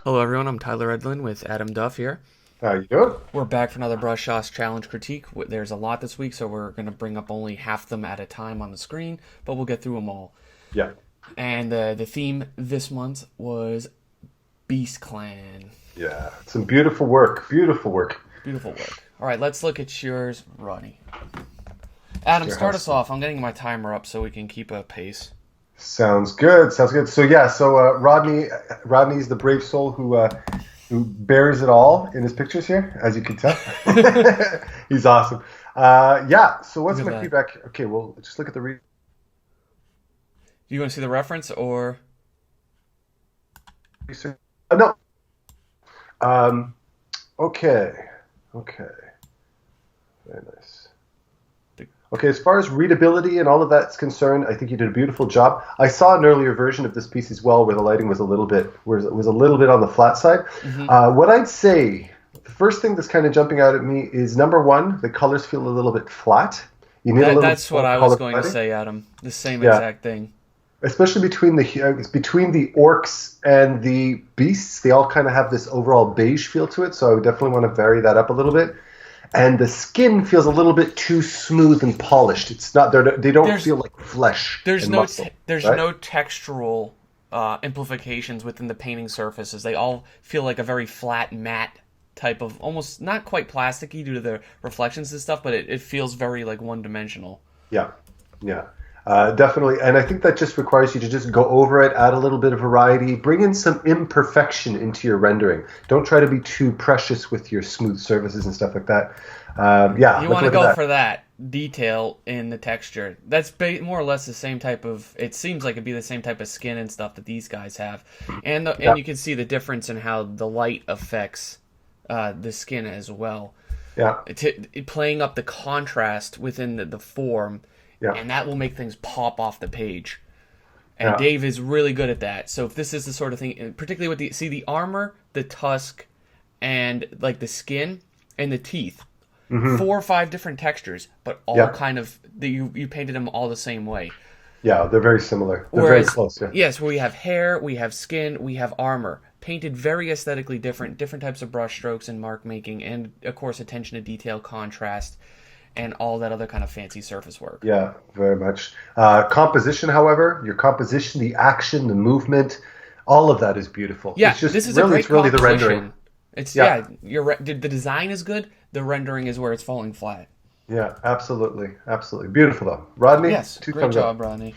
Hello, everyone. I'm Tyler Edlin with Adam Duff here. How you doing? We're back for another Brush Shots Challenge critique. There's a lot this week, so we're going to bring up only half them at a time on the screen, but we'll get through them all. Yeah, And the theme this month was Beast Clan. yeah. Some beautiful work. Beautiful work. Beautiful work. All right, let's look at yours, Rodney. Adam, Your start house. us off. I'm getting my timer up so we can keep a pace. Sounds good. Sounds good. So Rodney's the brave soul who bears it all in his pictures here, as you can tell. He's awesome. Yeah. So what's Look at my that. feedback? Okay, well, just look at the Do you want to see the reference or? research. No. Um. Okay. Okay. Very nice. Okay, as far as readability and all of that's concerned, I think you did a beautiful job. I saw an earlier version of this piece as well, where the lighting was a little bit on the flat side. What I'd say, the first thing that's kind of jumping out at me is number one, the colors feel a little bit flat. You need a little That's bit what more I was color going to lighting. say, Adam. The same Yeah, exact thing. especially between the orcs and the beasts. They all kind of have this overall beige feel to it, so I would definitely want to vary that up a little bit. And the skin feels a little bit too smooth and polished. It's not they don't There's feel like flesh There's and no muscle, there's right? no textural implications within the painting surfaces. They all feel like a very flat, matte type of, almost not quite plasticky due to the reflections and stuff, but it feels very like one dimensional. Yeah, yeah, definitely. And I think that just requires you to just go over it, add a little bit of variety, bring in some imperfection into your rendering. Don't try to be too precious with your smooth surfaces and stuff like that. Yeah, You let's want to look at go that. for that detail in the texture. That's more or less the same type of. It seems like it'd be the same type of skin and stuff that these guys have, and Yeah, and you can see the difference in how the light affects the skin as well. yeah, Playing up the contrast within the form, yeah, and that will make things pop off the page. And yeah, Dave is really good at that. So if this is the sort of thing, particularly with the armor, the tusk, and like the skin and the teeth, hmm, 4 or 5 different textures, but all yeah, kind of you painted them all the same way. yeah. They're very similar. They're very Whereas, close. Yeah, yes, we have hair, we have skin, we have armor, painted very aesthetically different, different types of brush strokes and mark making, and of course attention to detail, contrast, and all that other kind of fancy surface work. yeah, very much. Composition, however, your composition, the action, the movement, all of that is beautiful. Yeah, this is a great It's really the rendering. composition. It's Yeah, yeah, the design is good. The rendering is where it's falling flat. yeah, absolutely, absolutely. Beautiful though. Rodney, Yes, two great thumbs up. job, Ronnie.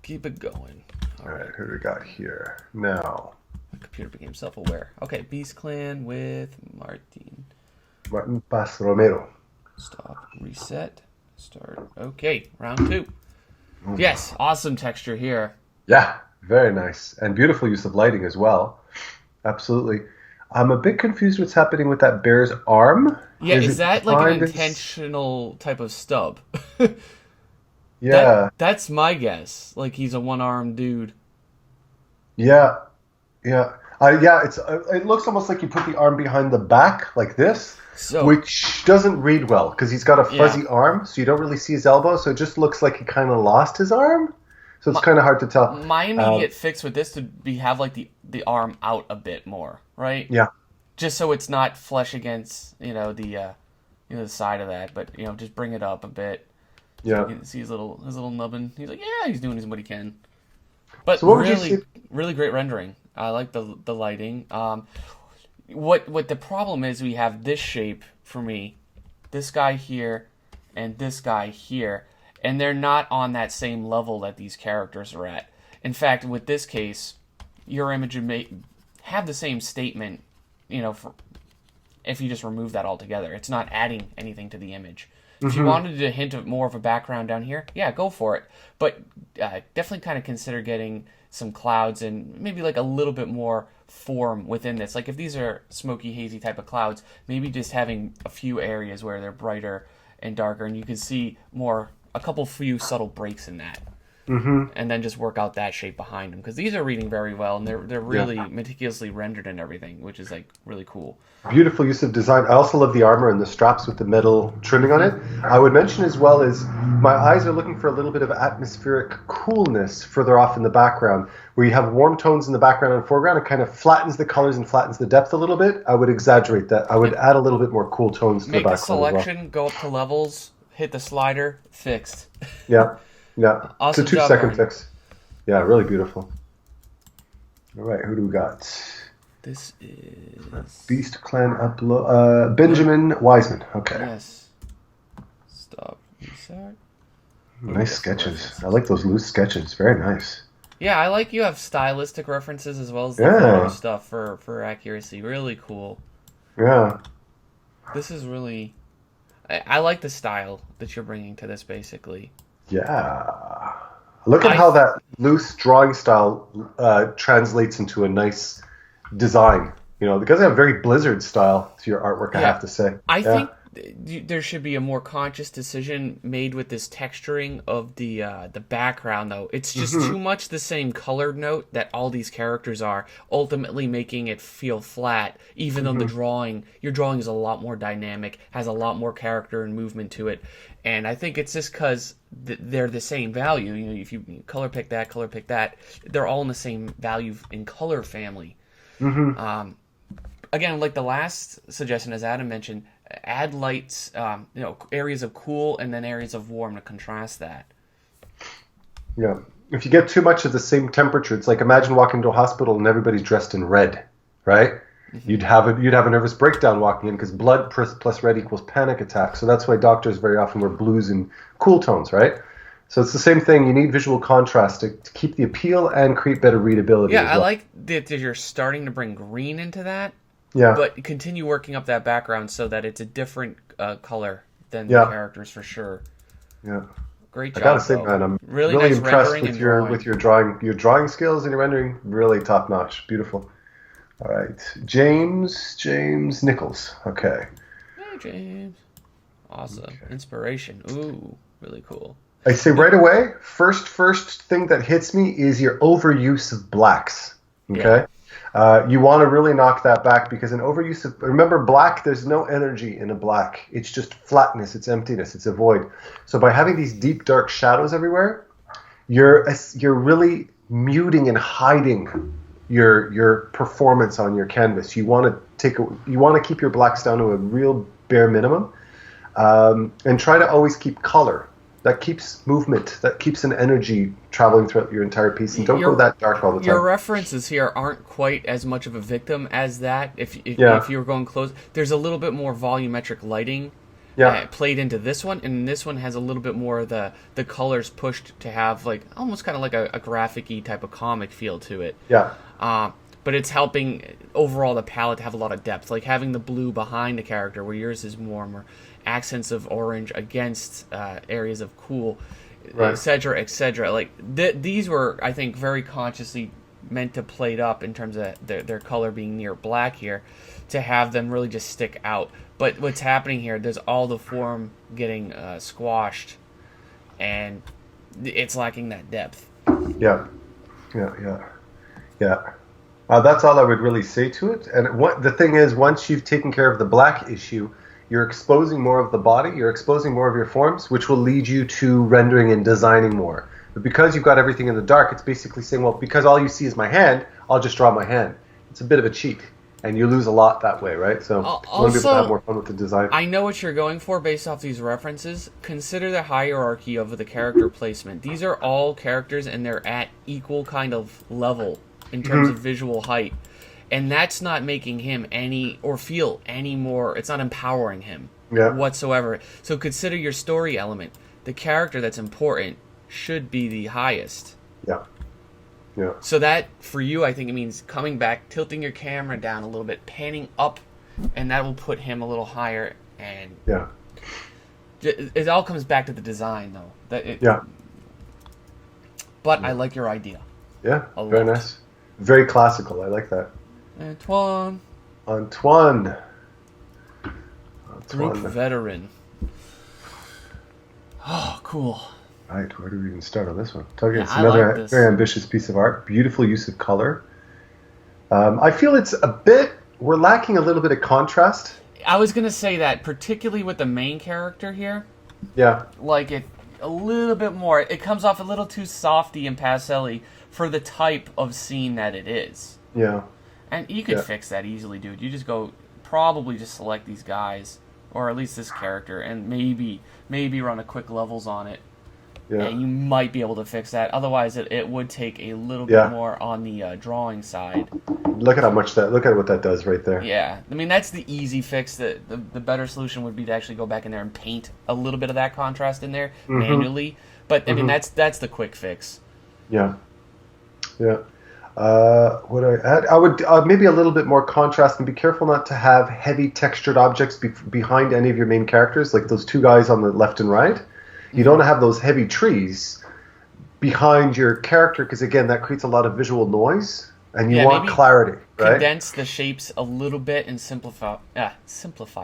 Keep it going. All All right, right, who do we got here? Now, my computer became self-aware. Okay, Beast Clan with Martin. Martin Paz Romero. Stop. Reset. Start. Okay, round 2. Yes, awesome texture here. Yeah, very nice. And beautiful use of lighting as well. Absolutely. I'm a bit confused what's happening with that bear's arm. Yeah, Is is it that like an defined as... intentional type of stub? Yeah, That's my guess. Like he's a one-armed dude. yeah, yeah. Yeah, it looks almost like you put the arm behind the back like this, So, which doesn't read well because he's got a yeah. fuzzy arm, so you don't really see his elbow. So it just looks like he kind of lost his arm. So it's My, kind of hard to tell. my Um, immediate fix with this would be have like the arm out a bit more, right? yeah, Just so it's not flesh against, the side of that, but just bring it up a bit. So you yeah. can see his little nubbin. He's like, yeah, he's doing what he can. But So what would you say? really, really great rendering. I like the lighting. What the problem is, we have this shape for me, this guy here, and this guy here, and they're not on that same level that these characters are at. In fact, with this case, your image would have the same statement, for if you just remove that altogether. It's not adding anything to the image. If you Hmm. wanted a hint of more of a background down here, yeah, go for it. But definitely kind of consider getting some clouds and maybe like a little bit more form within this. Like if these are smoky, hazy type of clouds, maybe just having a few areas where they're brighter and darker, and you can see a couple few subtle breaks in that. and then just work out that shape behind them, because these are reading very well, and they're really meticulously rendered and everything, which is like really cool. Beautiful use of design. I also love the armor and the straps with the metal trimming on it. I would mention as well is my eyes are looking for a little bit of atmospheric coolness further off in the background, where you have warm tones in the background and foreground. It kind of flattens the colors and flattens the depth a little bit. I would exaggerate that. I would add a little bit more cool tones to the background. Make the selection, go up to levels, hit the slider, fixed. Yeah. Awesome it's a 2-second fix. Yeah, really beautiful. All right, who do we got? This is Beast Clan upload. Benjamin Wiseman. Okay. Yes. Stop. Restart. Nice sketches. I like those loose sketches. Very nice. Yeah, I like you have stylistic references as well as the photo stuff for accuracy. Really cool. Yeah. This is really... I like the style that you're bringing to this, basically. Yeah. Look at how that loose drawing style translates into a nice design. You know, because they have very Blizzard style to your artwork, I have to say. I think there should be a more conscious decision made with this texturing of the background, though. It's just too much the same colored note that all these characters are, ultimately making it feel flat, even though your drawing is a lot more dynamic, has a lot more character and movement to it. And I think it's just because they're the same value. You know, if you color pick that, they're all in the same value in color family. Again, like the last suggestion, as Adam mentioned, add lights, areas of cool and then areas of warm to contrast that. Yeah. If you get too much of the same temperature, it's like imagine walking to a hospital and everybody's dressed in red, right? You'd have a nervous breakdown walking in because blood plus red equals panic attack. So that's why doctors very often wear blues and cool tones, right? So it's the same thing. You need visual contrast to keep the appeal and create better readability. Yeah, as well. I like that you're starting to bring green into that. Yeah. But continue working up that background so that it's a different color than the characters for sure. Yeah. Great job. I gotta say, man, I'm really nice impressed with your drawing skills and your rendering. Really top notch. Beautiful. All right, James Nichols. Okay. Hey, James. Awesome. Okay. Inspiration. Ooh, really cool. I say right away, first thing that hits me is your overuse of blacks. Okay. Yeah. You want to really knock that back because an overuse of, remember, black, there's no energy in a black. It's just flatness, it's emptiness, it's a void. So by having these deep, dark shadows everywhere, you're really muting and hiding your performance on your canvas. You want to keep your blacks down to a real bare minimum, and try to always keep color. That keeps movement, that keeps an energy traveling throughout your entire piece, and don't go that dark all the time. Your references here aren't quite as much of a victim as that. If you were going close, there's a little bit more volumetric lighting played into this one, and this one has a little bit more of the colors pushed to have like almost kind of like a graphic-y type of comic feel to it. Yeah. But it's helping overall the palette to have a lot of depth, like having the blue behind the character where yours is more accents of orange against areas of cool, right, etc. Like these were, I think, very consciously meant to plate up in terms of their color being near black here, to have them really just stick out. But what's happening here, there's all the form getting squashed, and it's lacking that depth. Yeah. That's all I would really say to it. And the thing is, once you've taken care of the black issue, you're exposing more of the body, you're exposing more of your forms, which will lead you to rendering and designing more. But because you've got everything in the dark, it's basically saying, well, because all you see is my hand, I'll just draw my hand. It's a bit of a cheat, and you lose a lot that way, right? So you want to be able to have more fun with the design. I know what you're going for based off these references. Consider the hierarchy of the character placement. These are all characters, and they're at equal kind of level in terms of visual height. And that's not making him feel any more, it's not empowering him whatsoever. So consider your story element. The character that's important should be the highest. Yeah. So that, for you, I think it means coming back, tilting your camera down a little bit, panning up, and that will put him a little higher. And it all comes back to the design, though. But I like your idea. Yeah, very nice. Very classical. I like that. Antoine. Group veteran. Oh, cool. Right, where do we even start on this one? Talking, Yeah, it's I like another very this. ambitious piece of art. Beautiful use of color. I feel it's a bit. We're lacking a little bit of contrast. I was gonna say that, particularly with the main character here, Yeah, like it a little bit more. It comes off a little too softy and pastelly for the type of scene that it is. yeah, And you could yeah, fix that easily, dude. You just go probably just select these guys, or at least this character, and maybe run a quick levels on it, yeah, and you might be able to fix that. Otherwise, it would take a little bit yeah. more on the drawing side. Look at how much that. Look at what that does right there. Yeah, I mean that's the easy fix. The better solution would be to actually go back in there and paint a little bit of that contrast in there manually. But I mean that's the quick fix. Yeah, yeah. What I add? I would maybe a little bit more contrast and be careful not to have heavy textured objects behind any of your main characters, like those two guys on the left and right. You don't have those heavy trees behind your character because again that creates a lot of visual noise, and you Yeah, want maybe clarity, right? condense the shapes a little bit and simplify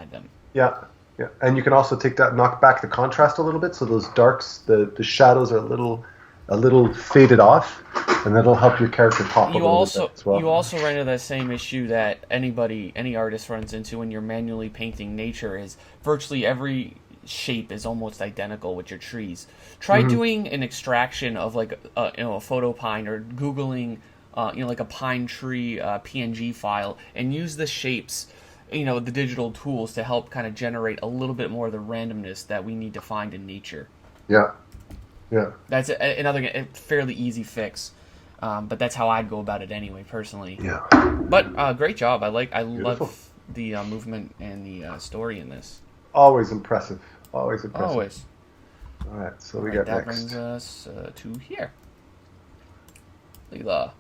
them. Yeah, yeah. And you can also knock back the contrast a little bit, so those darks, the shadows are a little faded off, and that'll help your character pop a little bit as well. You also run into the same issue that any artist runs into when you're manually painting nature is virtually every shape is almost identical with your trees. Try doing an extraction of like a photo pine or googling like a pine tree PNG file and use the shapes, the digital tools to help kind of generate a little bit more of the randomness that we need to find in nature. Yeah, yeah. That's another fairly easy fix. But that's how I'd go about it anyway, personally. Yeah. But great job. I Beautiful. love the movement and the story in this. Always impressive. Always impressive. Always. All right, so we Right, got that next. brings us to here. Leela.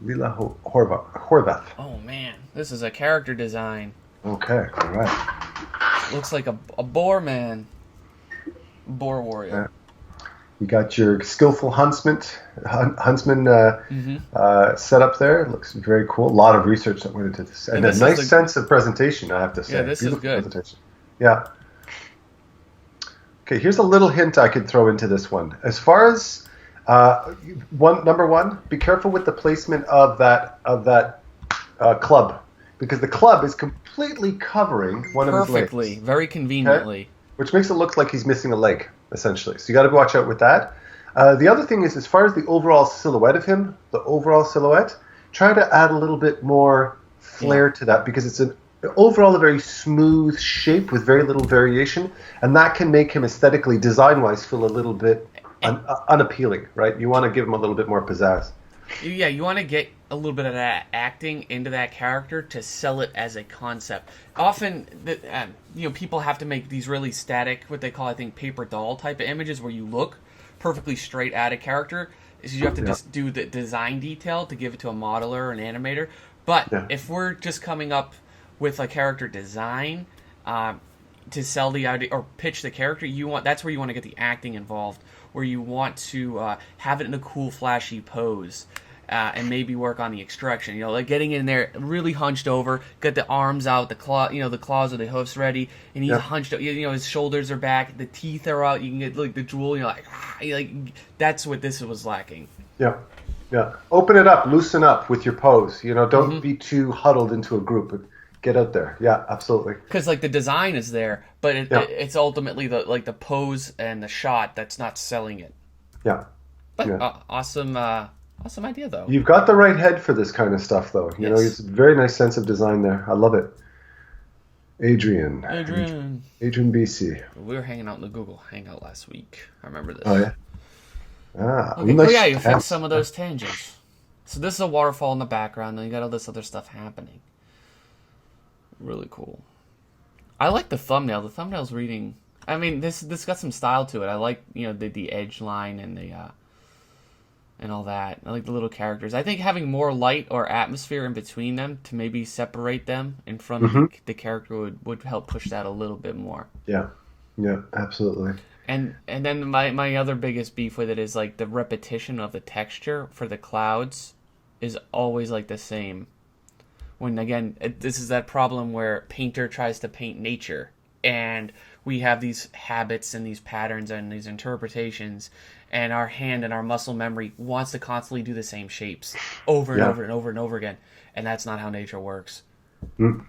Lila Horvath. Oh man, this is a character design. Okay, all right. Looks like a boar man. Boar warrior. You got your skillful huntsman set up there. It looks very cool. A lot of research that went into this, and a this is nice the- sense of presentation, I have to say. Yeah, this is Beautiful good. presentation. Yeah. Okay, here's a little hint I could throw into this one. As far as number one, be careful with the placement of that club, because the club is completely covering one of his Perfectly, legs, very conveniently. which makes it look like he's missing a leg, essentially. So you got to watch out with that. The other thing is, as far as the overall silhouette of him, try to add a little bit more flair to that, because it's overall a very smooth shape with very little variation, and that can make him aesthetically, design-wise, feel a little bit unappealing, right? You want to give him a little bit more pizzazz. Yeah, you want to get a little bit of that acting into that character to sell it as a concept. Often, people have to make these really static, what they call, I think, paper doll type of images where you look perfectly straight at a character. So you have to just do the design detail to give it to a modeler or an animator. But if we're just coming up with a character design to sell the idea or pitch the character, that's where you want to get the acting involved, where you want to have it in a cool, flashy pose, and maybe work on the extraction. Like getting in there really hunched over, got the arms out, the claws or the hoofs ready, and he's hunched up. His shoulders are back, the teeth are out. You can get like the drool. That's what this was lacking. Yeah. Yeah. Open it up, loosen up with your pose. Don't be too huddled into a group. Get out there. Yeah, absolutely. Because the design is there, but it's ultimately the pose and the shot that's not selling it. Yeah. But awesome idea though. You've got the right head for this kind of stuff, though. It's a very nice sense of design there. I love it. Adrian BC. We were hanging out in the Google Hangout last week. I remember this. Oh yeah. Okay, nice. yeah, you fixed some of those tangents. So this is a waterfall in the background, and you got all this other stuff happening. Really cool. I like the thumbnail. The thumbnail's reading. I mean, this got some style to it. I like the edge line and the and all that. I like the little characters. I think having more light or atmosphere in between them to maybe separate them in front of the character would help push that a little bit more. Yeah. Yeah. Absolutely. And then my other biggest beef with it is the repetition of the texture for the clouds is always the same. When again, this is that problem where painter tries to paint nature, and we have these habits and these patterns and these interpretations, and our hand and our muscle memory wants to constantly do the same shapes over and Yeah. over and over and over again, and that's not how nature works. Mm.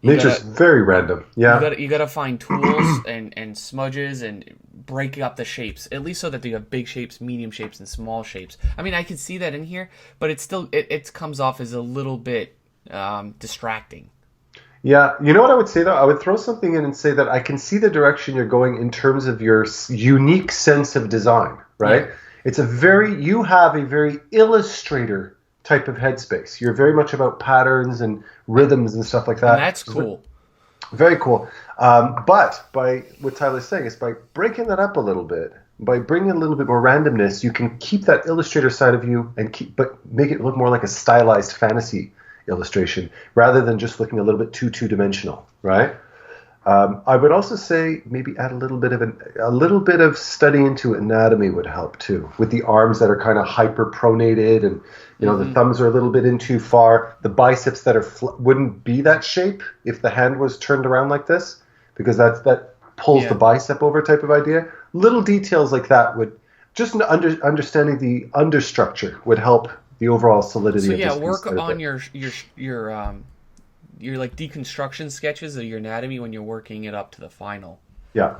You Nature's gotta very random. Yeah. you gotta find tools and smudges and break up the shapes, at least so that you have big shapes, medium shapes, and small shapes. I mean, I can see that in here, but it's still it comes off as a little bit distracting. Yeah, you know what I would say though? I would throw something in and say that I can see the direction you're going in terms of your unique sense of design, right? Yeah. You have a very illustrator type of headspace. You're very much about patterns and rhythms and stuff like that. And that's cool. Very cool. But by what Tyler's saying is by breaking that up a little bit, by bringing a little bit more randomness, you can keep that illustrator side of you but make it look more like a stylized fantasy illustration rather than just looking a little bit too two-dimensional, right? I would also say maybe add a little bit of study into anatomy would help too, with the arms that are kind of hyperpronated and the thumbs are a little bit in too far. The biceps that are wouldn't be that shape if the hand was turned around like this, because that pulls the bicep over type of idea. Little details like that would just understanding the understructure would help the overall solidity. So of yeah, this work piece on your like deconstruction sketches of your anatomy when you're working it up to the final. Yeah.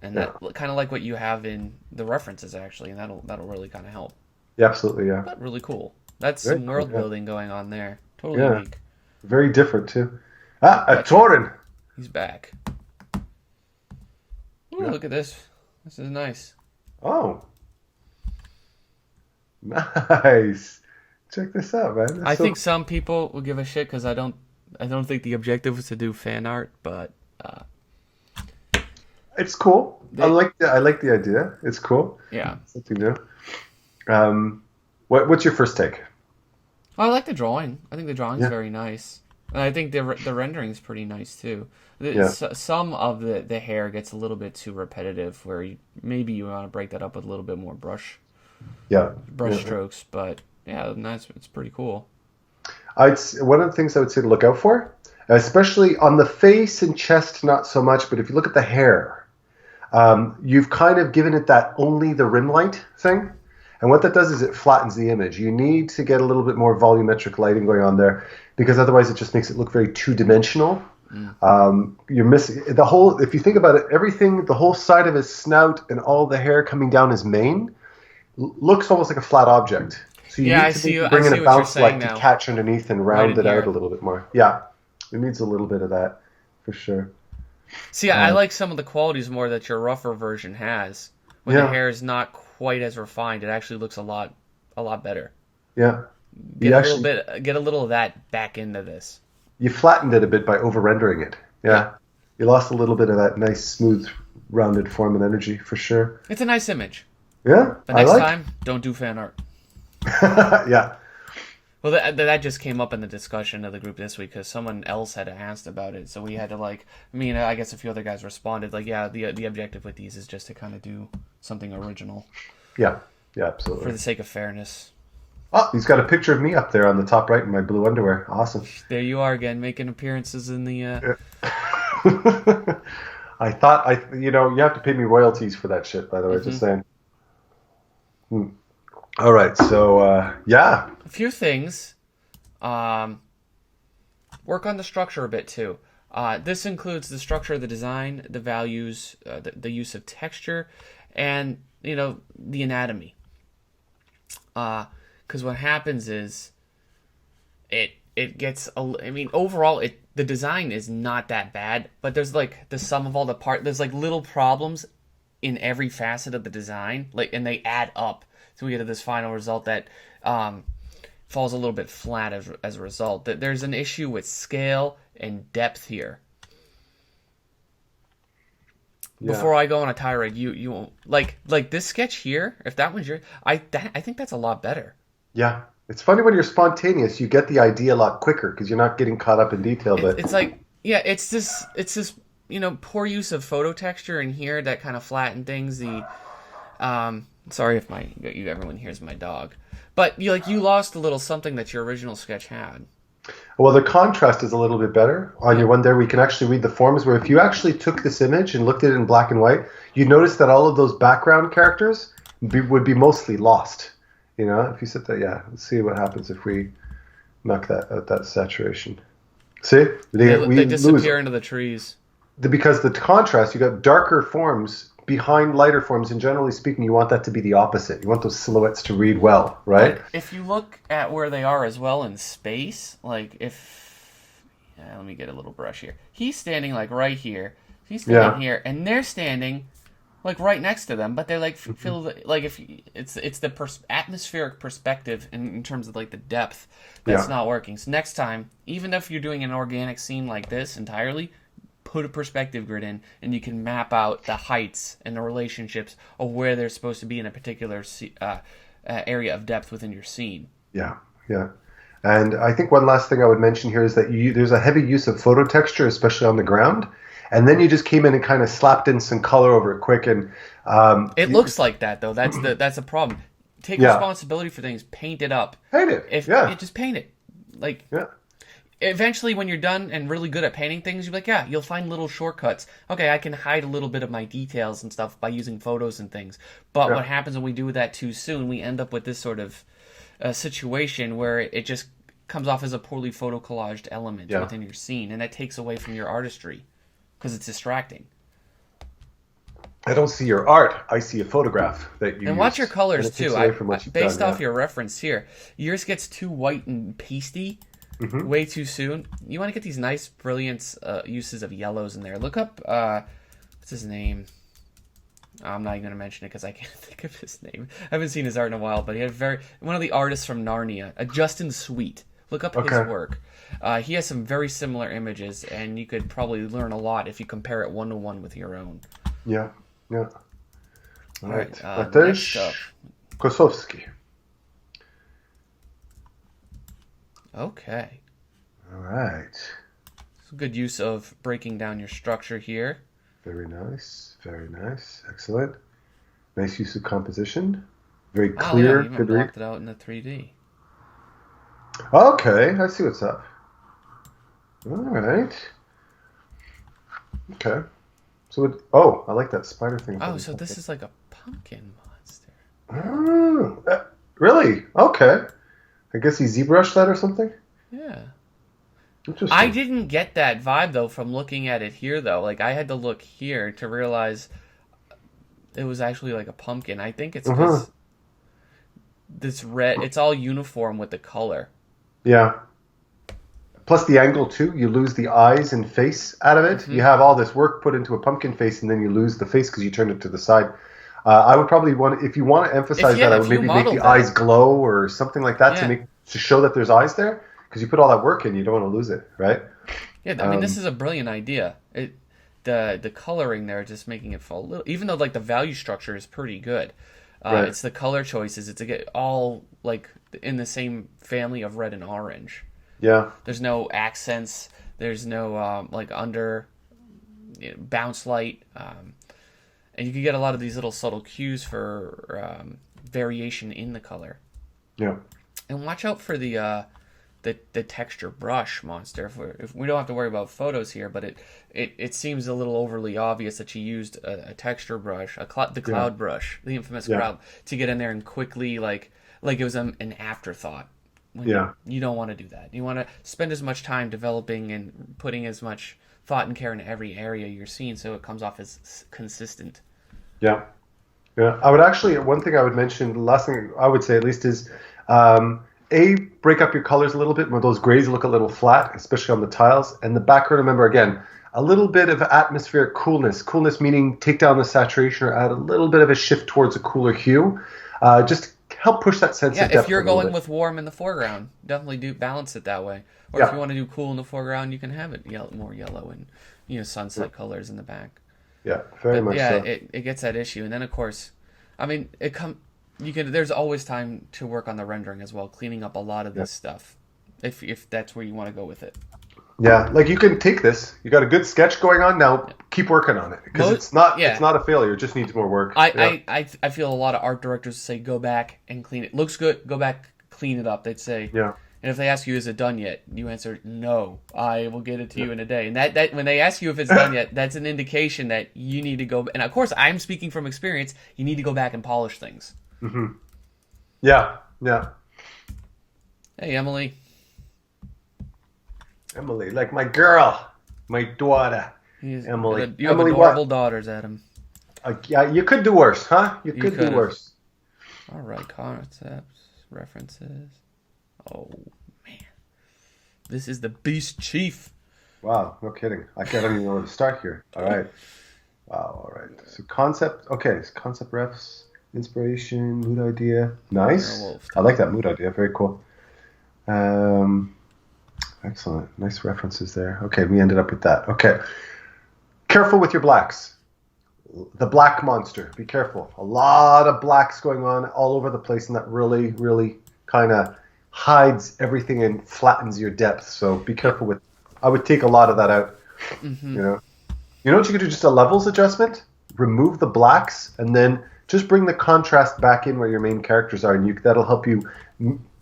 And that kind of like what you have in the references actually, and that'll really kind of help. Yeah, absolutely, yeah. But really cool. That's Very some cool, world yeah. building going on there. Totally Yeah. unique. Very different too. A Torin. He's back. Ooh, Yeah. look at this. This is nice. Oh. Nice. Check this out, man. I think some people will give a shit because I don't think the objective was to do fan art, but it's cool. I like the idea. It's cool. yeah. Something new. What's your first take? I like the drawing. I think the drawing's Yeah. very nice. And I think the rendering's pretty nice too. Yeah. Some of the hair gets a little bit too repetitive where maybe you want to break that up with a little bit more brush Yeah. strokes, but yeah, nice. It's pretty cool. One of the things I would say to look out for, especially on the face and chest, not so much, but if you look at the hair, you've kind of given it that only the rim light thing. And what that does is it flattens the image. You need to get a little bit more volumetric lighting going on there because otherwise it just makes it look very two-dimensional. You're missing the whole, if you think about it, the whole side of his snout and all the hair coming down his mane looks almost like a flat object. So you need to bring in a bounce light to catch underneath and round it out a little bit more. Yeah, it needs a little bit of that for sure. See, I like some of the qualities more that your rougher version has. When the hair is not quite as refined, it actually looks a lot better. Yeah. Get a little of that back into this. You flattened it a bit by over-rendering it. Yeah. You lost a little bit of that nice, smooth, rounded form and energy for sure. It's a nice image. Yeah. But next time, don't do fan art. Yeah. Well, that just came up in the discussion of the group this week because someone else had asked about it. So we had to I guess a few other guys responded the objective with these is just to kind of do something original. Yeah. Yeah, absolutely. For the sake of fairness. Oh, he's got a picture of me up there on the top right in my blue underwear. Awesome. There you are again, making appearances in the... I thought, you have to pay me royalties for that shit, by the way, just saying. All right, so, yeah. A few things. Work on the structure a bit, too. This includes the structure of the design, the values, the use of texture, and, the anatomy. Because what happens is it gets overall the design is not that bad, but there's the sum of all the parts. There's little problems in every facet of the design, and they add up, so we get to this final result that falls a little bit flat as a result. That there's an issue with scale and depth here. Yeah. Before I go on a tirade, you won't like this sketch here. If that one's yours, I think that's a lot better. Yeah, it's funny when you're spontaneous, you get the idea a lot quicker because you're not getting caught up in detail. But it's this poor use of photo texture in here that kind of flatten things. Sorry if everyone hears my dog, but you lost a little something that your original sketch had. Well, the contrast is a little bit better on your one there. We can actually read the forms where if you actually took this image and looked at it in black and white, you'd notice that all of those background characters would be mostly lost. You know, if you sit there, yeah. Let's see what happens if we knock that out, that saturation. See? They disappear into the trees. Because the contrast, you got darker forms behind lighter forms, and generally speaking, you want that to be the opposite. You want those silhouettes to read well, right? But if you look at where they are as well in space, like let me get a little brush here. He's standing like right here. He's standing here, and they're standing like right next to them, but they're like feel like if it's the atmospheric perspective in terms of like the depth that's not working. So next time, even if you're doing an organic scene like this entirely, put a perspective grid in, and you can map out the heights and the relationships of where they're supposed to be in a particular area of depth within your scene. Yeah. And I think one last thing I would mention here is that there's a heavy use of photo texture, especially on the ground. And then you just came in and kind of slapped in some color over it quick. And it looks like that, though. That's a problem. Take responsibility for things. Paint it up. Paint it. Just paint it. Eventually, when you're done and really good at painting things, you're like, you'll find little shortcuts. Okay, I can hide a little bit of my details and stuff by using photos and things. But what happens when we do that too soon, we end up with this sort of situation where it just comes off as a poorly photo collaged element within your scene, and that takes away from your artistry because it's distracting. I don't see your art. I see a photograph that you And watch your colors too. Based off your your reference here, yours gets too white and pasty. Way too soon. You want to get these nice, brilliant uses of yellows in there. Look up, what's his name? I'm not even going to mention it because I can't think of his name. I haven't seen his art in a while, but he had one of the artists from Narnia, Justin Sweet. Look up his work. He has some very similar images, and you could probably learn a lot if you compare it one-to-one with your own. Yeah. All right. Next up. Kosowski. Okay. All right. It's a good use of breaking down your structure here. Very nice. Excellent. Nice use of composition. Very clear. You even blocked it out in the 3D. Okay, I see what's up. All right. Okay. So, I like that spider thing. Oh, so this is like a pumpkin monster. Oh, really? Okay. I guess he ZBrushed that or something? Yeah. Interesting. I didn't get that vibe, though, from looking at it here, though. Like, I had to look here to realize it was actually like a pumpkin. I think it's because this red, it's all uniform with the color. Yeah. Plus the angle, too. You lose the eyes and face out of it. You have all this work put into a pumpkin face, and then you lose the face because you turned it to the side. I would probably if you want to emphasize that, I would maybe make the eyes glow or something like that to show that there's eyes there. Because you put all that work in, you don't want to lose it, right? Yeah, I mean, this is a brilliant idea. The coloring there, just making it fall a little, even though like the value structure is pretty good. It's the color choices. It's all like in the same family of red and orange. Yeah. There's no accents. There's no like under bounce light. And you can get a lot of these little subtle cues for variation in the color. Yeah. And watch out for the texture brush, Monster. If we don't have to worry about photos here, but it seems a little overly obvious that you used a texture brush, the cloud brush, the infamous cloud, to get in there and quickly like it was an afterthought. You don't want to do that. You want to spend as much time developing and putting as much thought and care in every area you're seeing, so it comes off as consistent. Yeah. I would actually, one thing I would mention, the last thing I would say at least is, break up your colors a little bit where those grays look a little flat, especially on the tiles. And the background, remember, again, a little bit of atmospheric coolness. Coolness meaning take down the saturation or add a little bit of a shift towards a cooler hue. Just help push that sense of depth. Yeah, if you're going with warm in the foreground, definitely do balance it that way. Or if you want to do cool in the foreground, you can have it more yellow and sunset colors in the back. Yeah, very much so. Yeah, it gets that issue. And then, of course, I mean, there's always time to work on the rendering as well, cleaning up a lot of this stuff, if that's where you want to go with it. Yeah, like you can take this. You got a good sketch going on now. Keep working on it because it's not a failure. It just needs more work. I feel a lot of art directors say go back and clean it. Looks good. Go back, clean it up. They'd say And if they ask you, is it done yet? You answer, no, I will get it to you in a day. And that when they ask you if it's done yet, that's an indication that you need to go. And of course, I'm speaking from experience. You need to go back and polish things. Mm-hmm. Yeah, yeah. Hey, Emily. Emily, like my girl, my daughter, Emily. You have Emily, adorable daughters, Adam. Yeah, you could do worse, huh? You could do worse. All right, concepts, references. Oh, man. This is the Beast Chief. Wow, no kidding. I can't even know where to start here. All right. Wow, all right. So concept, okay, so concept refs, inspiration, mood idea. Nice. I like that mood idea. Very cool. Excellent. Nice references there. Okay, we ended up with that. Okay. Careful with your blacks. The black monster. Be careful. A lot of blacks going on all over the place, and that really, really kind of hides everything and flattens your depth. So be careful with. I would take a lot of that out. Mm-hmm. You know what you could do? Just a levels adjustment. Remove the blacks, and then just bring the contrast back in where your main characters are, and that'll help you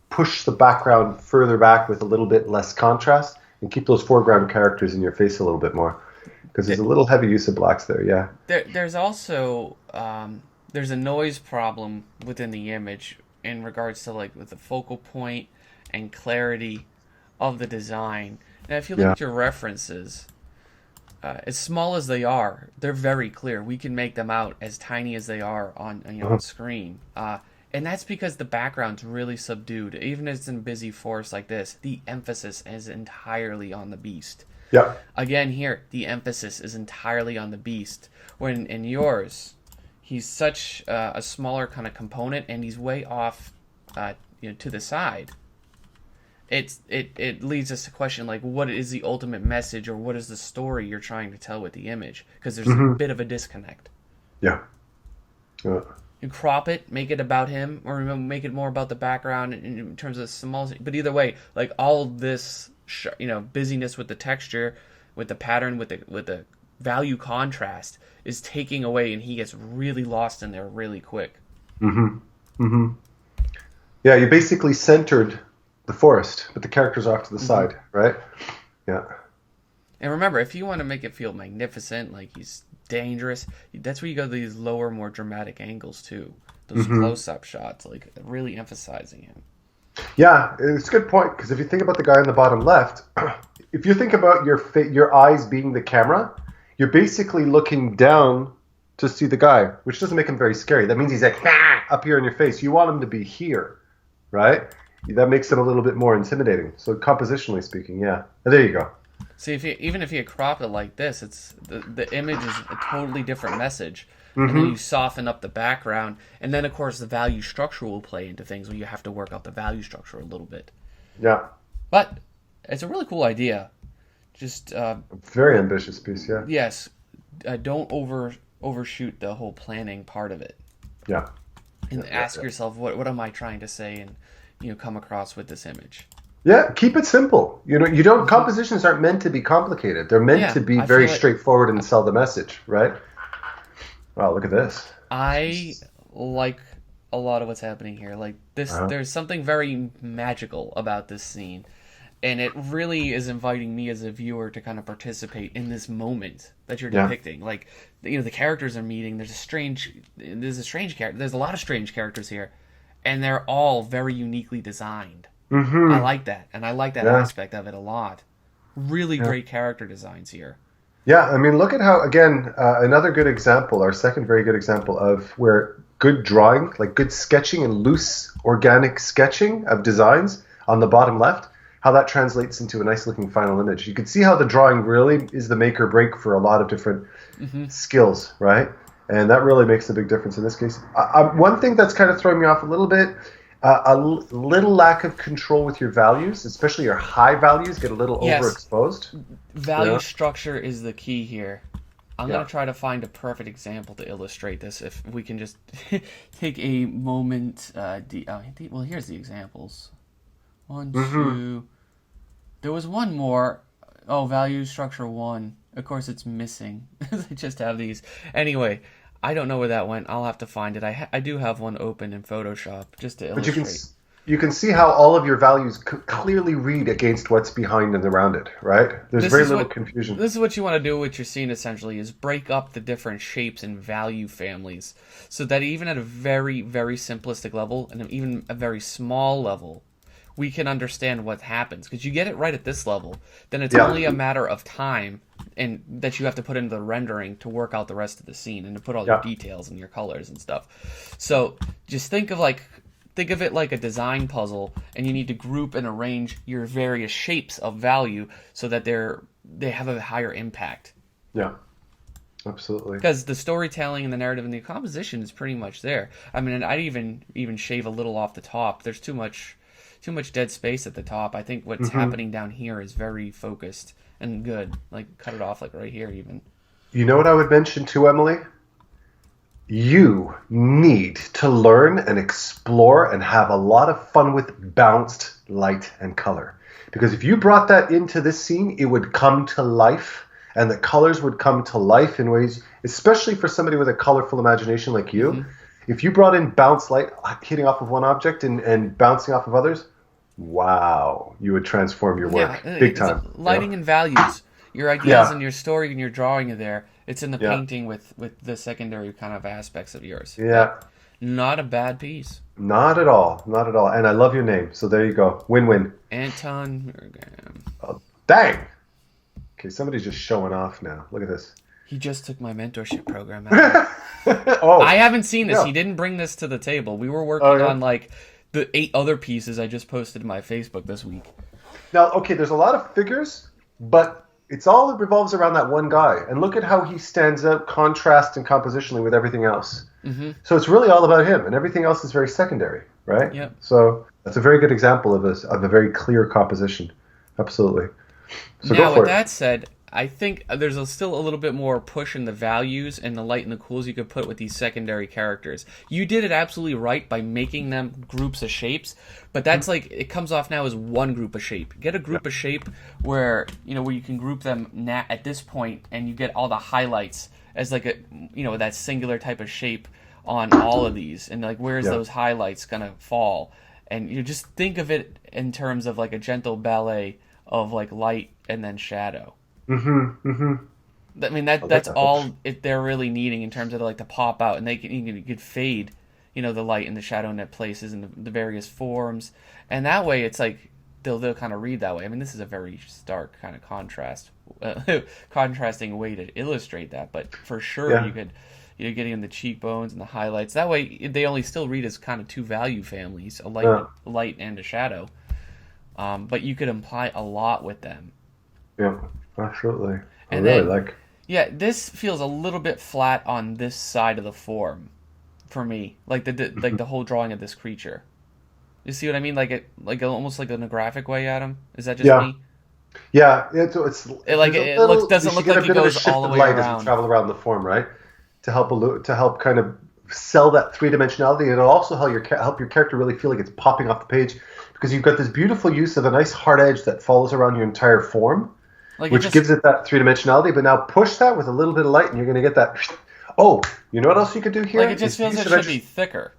push the background further back with a little bit less contrast, and keep those foreground characters in your face a little bit more. Because there's a little heavy use of blacks there, yeah. There's also there's a noise problem within the image in regards to like with the focal point and clarity of the design. Now, if you look at your references, as small as they are, they're very clear. We can make them out as tiny as they are on on screen. And that's because the background's really subdued. Even as it's in busy forest like this, the emphasis is entirely on the beast. Yeah. Again, here, the emphasis is entirely on the beast. When in yours, he's such a smaller kind of component, and he's way off, to the side. It leads us to question, like, what is the ultimate message, or what is the story you're trying to tell with the image? Because there's a bit of a disconnect. Yeah. You crop it, make it about him, or make it more about the background in terms of the small. But either way, like all this, busyness with the texture, with the pattern, with the value contrast is taking away, and he gets really lost in there really quick. Yeah, you basically centered the forest, but the characters off to the side, right? Yeah. And remember, if you want to make it feel magnificent, like he's dangerous, that's where you go to these lower, more dramatic angles too. Those close-up shots, like really emphasizing him. Yeah, it's a good point, because if you think about the guy on the bottom left, if you think about your eyes being the camera, you're basically looking down to see the guy, which doesn't make him very scary. That means he's like up here in your face. You want him to be here, right? That makes him a little bit more intimidating. So compositionally speaking, yeah. There you go. See, even if you crop it like this, it's the image is a totally different message. And then you soften up the background, and then of course the value structure will play into things where you have to work out the value structure a little bit. Yeah. But it's a really cool idea. Just very ambitious piece, yeah. Yes, don't overshoot the whole planning part of it. Yeah. And ask yourself, what am I trying to say, and come across with this image. Yeah, keep it simple. You don't. Compositions aren't meant to be complicated. They're meant to be very straightforward and sell the message, right? Wow, look at this. I like a lot of what's happening here. Like this, there's something very magical about this scene, and it really is inviting me as a viewer to kind of participate in this moment that you're depicting. Like, the characters are meeting. There's a strange character. There's a lot of strange characters here, and they're all very uniquely designed. I like that, and I like that aspect of it a lot. Really great character designs here. Yeah, I mean, look at how, again, another good example, our second very good example of where good drawing, like good sketching and loose, organic sketching of designs on the bottom left, how that translates into a nice-looking final image. You can see how the drawing really is the make or break for a lot of different skills, right? And that really makes a big difference in this case. One thing that's kind of throwing me off a little bit, a little lack of control with your values, especially your high values, get a little overexposed. Value structure is the key here. I'm going to try to find a perfect example to illustrate this. If we can just take a moment. Well, here's the examples. 1, 2. There was one more. Oh, value structure 1. Of course, it's missing. I just have these. Anyway, I don't know where that went. I'll have to find it. I do have one open in Photoshop just to illustrate. you can see how all of your values clearly read against what's behind and around it, right? There's very little confusion. This is what you want to do with your scene, essentially, is break up the different shapes and value families so that even at a very, very simplistic level and even a very small level, we can understand what happens. Because you get it right at this level, then it's only a matter of time and that you have to put into the rendering to work out the rest of the scene and to put all your details and your colors and stuff. So just think of it like a design puzzle, and you need to group and arrange your various shapes of value so that they have a higher impact. Yeah, absolutely. Because the storytelling and the narrative and the composition is pretty much there. I mean, I'd even shave a little off the top. There's too much dead space at the top. I think what's happening down here is very focused and good. Like, cut it off like right here even. You know what I would mention too, Emily? You need to learn and explore and have a lot of fun with bounced light and color. Because if you brought that into this scene, it would come to life, and the colors would come to life in ways, especially for somebody with a colorful imagination like you. If you brought in bounce light hitting off of one object and bouncing off of others, wow, you would transform your work big time. Lighting and values. Your ideas and your story and your drawing are there. It's in the painting with the secondary kind of aspects of yours. Yeah. But not a bad piece. Not at all. Not at all. And I love your name. So there you go. Win-win. Anton Murgam. Oh, dang. Okay, somebody's just showing off now. Look at this. He just took my mentorship program. Oh, I haven't seen this. Yeah. He didn't bring this to the table. We were working on like the 8 other pieces I just posted to my Facebook this week. Now, okay, there's a lot of figures, but it revolves around that one guy. And look at how he stands out contrast and compositionally with everything else. So it's really all about him, and everything else is very secondary, right? Yep. So that's a very good example of a very clear composition. Absolutely. So now, go for with it. that said, I think there's still a little bit more push in the values and the light and the cools you could put with these secondary characters. You did it absolutely right by making them groups of shapes, but that's like, it comes off now as one group of shape. Get a group of shape where you can group them at this point, and you get all the highlights as like that singular type of shape on all of these, and like where's those highlights gonna fall, and you just think of it in terms of like a gentle ballet of like light and then shadow. I mean that's all they're really needing in terms of like to pop out, and you could fade, the light and the shadow in places and the various forms, and that way it's like they'll kind of read that way. I mean, this is a very stark kind of contrasting way to illustrate that, but for sure you could. Getting in the cheekbones and the highlights. That way, they only still read as kind of 2 value families, a light and a shadow. But you could imply a lot with them. Yeah, absolutely. This feels a little bit flat on this side of the form, for me. Like the whole drawing of this creature. You see what I mean? Like almost like in a graphic way, Adam. Is that just me? Yeah, it doesn't look like it goes all the way around. As you travel around the form, right? To help kind of sell that 3-dimensionality, and it'll also help your character really feel like it's popping off the page, because you've got this beautiful use of a nice hard edge that follows around your entire form, which gives it that 3-dimensionality. But now push that with a little bit of light, and you're going to get that. Oh, you know what else you could do here? Like it just feels it should be thicker.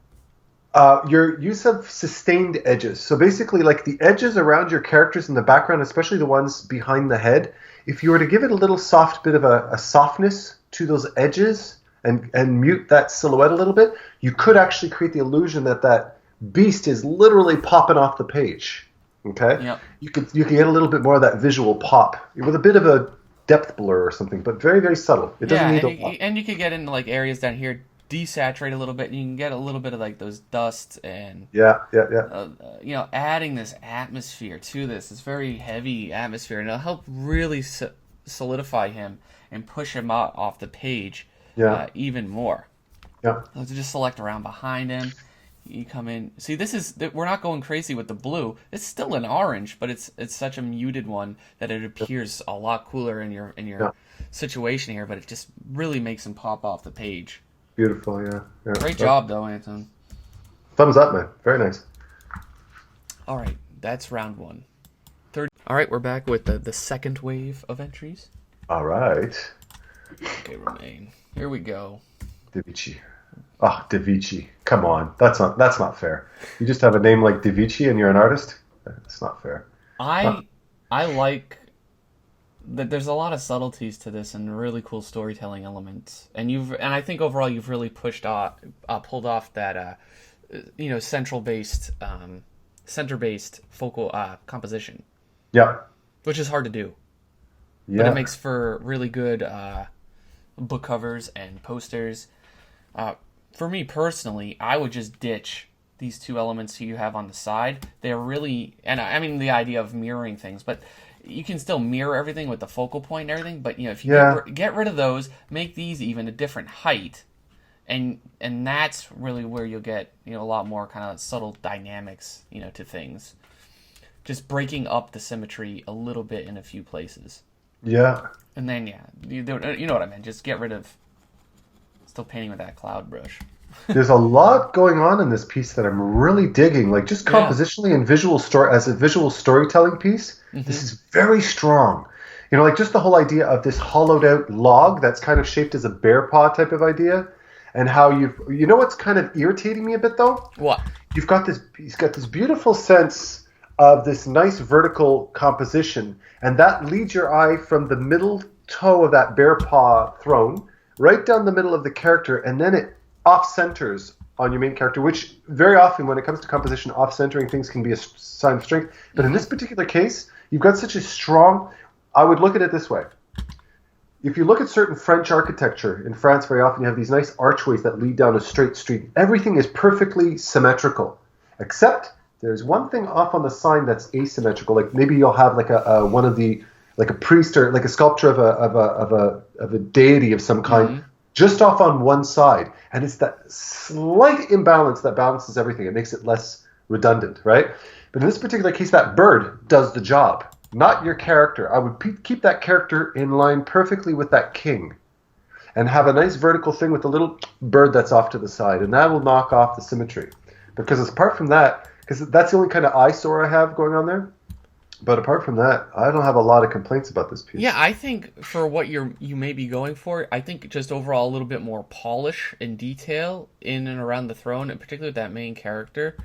Your use of sustained edges. So basically, like the edges around your characters in the background, especially the ones behind the head, if you were to give it a little soft bit of a softness to those edges, and mute that silhouette a little bit, you could actually create the illusion that beast is literally popping off the page. Okay? Yep. You can get a little bit more of that visual pop with a bit of a depth blur or something, but very, very subtle. It doesn't need a lot. And you could get into like areas down here, desaturate a little bit, and you can get a little bit of like those dusts and adding this atmosphere to this very heavy atmosphere, and it'll help really solidify him and push him out off the page. Even more. Yeah. Let's just select around behind him. You come in. See, we're not going crazy with the blue. It's still an orange, but it's such a muted one that it appears a lot cooler in your situation here. But it just really makes him pop off the page. Beautiful, yeah. Great job, though, Anton. Thumbs up, man. Very nice. All right, that's round 1. All right, we're back with the second wave of entries. All right. Okay, Romain. Here we go. Divici. Oh, Da Vinci. Come on. That's not fair. You just have a name like Da Vinci and you're an artist? That's not fair. Huh. I like that there's a lot of subtleties to this and really cool storytelling elements. And I think overall you've really pulled off that center based focal composition, Yeah. which is hard to do, but it Yeah. makes for really good book covers and posters. For me personally, I would just ditch these two elements you have on the side. They're really, and I mean the idea of mirroring things, but you can still mirror everything with the focal point and everything. But if you Yeah. get rid of those, make these even a different height, and that's really where you'll get a lot more kind of subtle dynamics to things. Just breaking up the symmetry a little bit in a few places, Yeah. and then you know what I meant. Just get rid of still painting with that cloud brush. There's a lot going on in this piece that I'm really digging. Like just Yeah. compositionally and visual story as a visual storytelling piece, this is very strong. Like just the whole idea of this hollowed out log that's kind of shaped as a bear paw type of idea, and how what's kind of irritating me a bit though? What? He's got this beautiful sense of this nice vertical composition, and that leads your eye from the middle toe of that bear paw throne right down the middle of the character, and then it off centers on your main character, which very often when it comes to composition, off centering things can be a sign of strength. But in this particular case, you've got such a strong. I would look at it this way. If you look at certain French architecture, in France very often you have these nice archways that lead down a straight street. Everything is perfectly symmetrical, except there's one thing off on the sign that's asymmetrical. Like maybe you'll have like like a priest or like a sculpture of a deity of some kind, just off on one side, and it's that slight imbalance that balances everything. It makes it less redundant, right? But in this particular case, that bird does the job, not your character. I would keep that character in line perfectly with that king, and have a nice vertical thing with a little bird that's off to the side, and that will knock off the symmetry. Because apart from that, because that's the only kind of eyesore I have going on there. But apart from that, I don't have a lot of complaints about this piece. Yeah, I think for what you may be going for, I think just overall a little bit more polish and detail in and around the throne, and particularly that main character,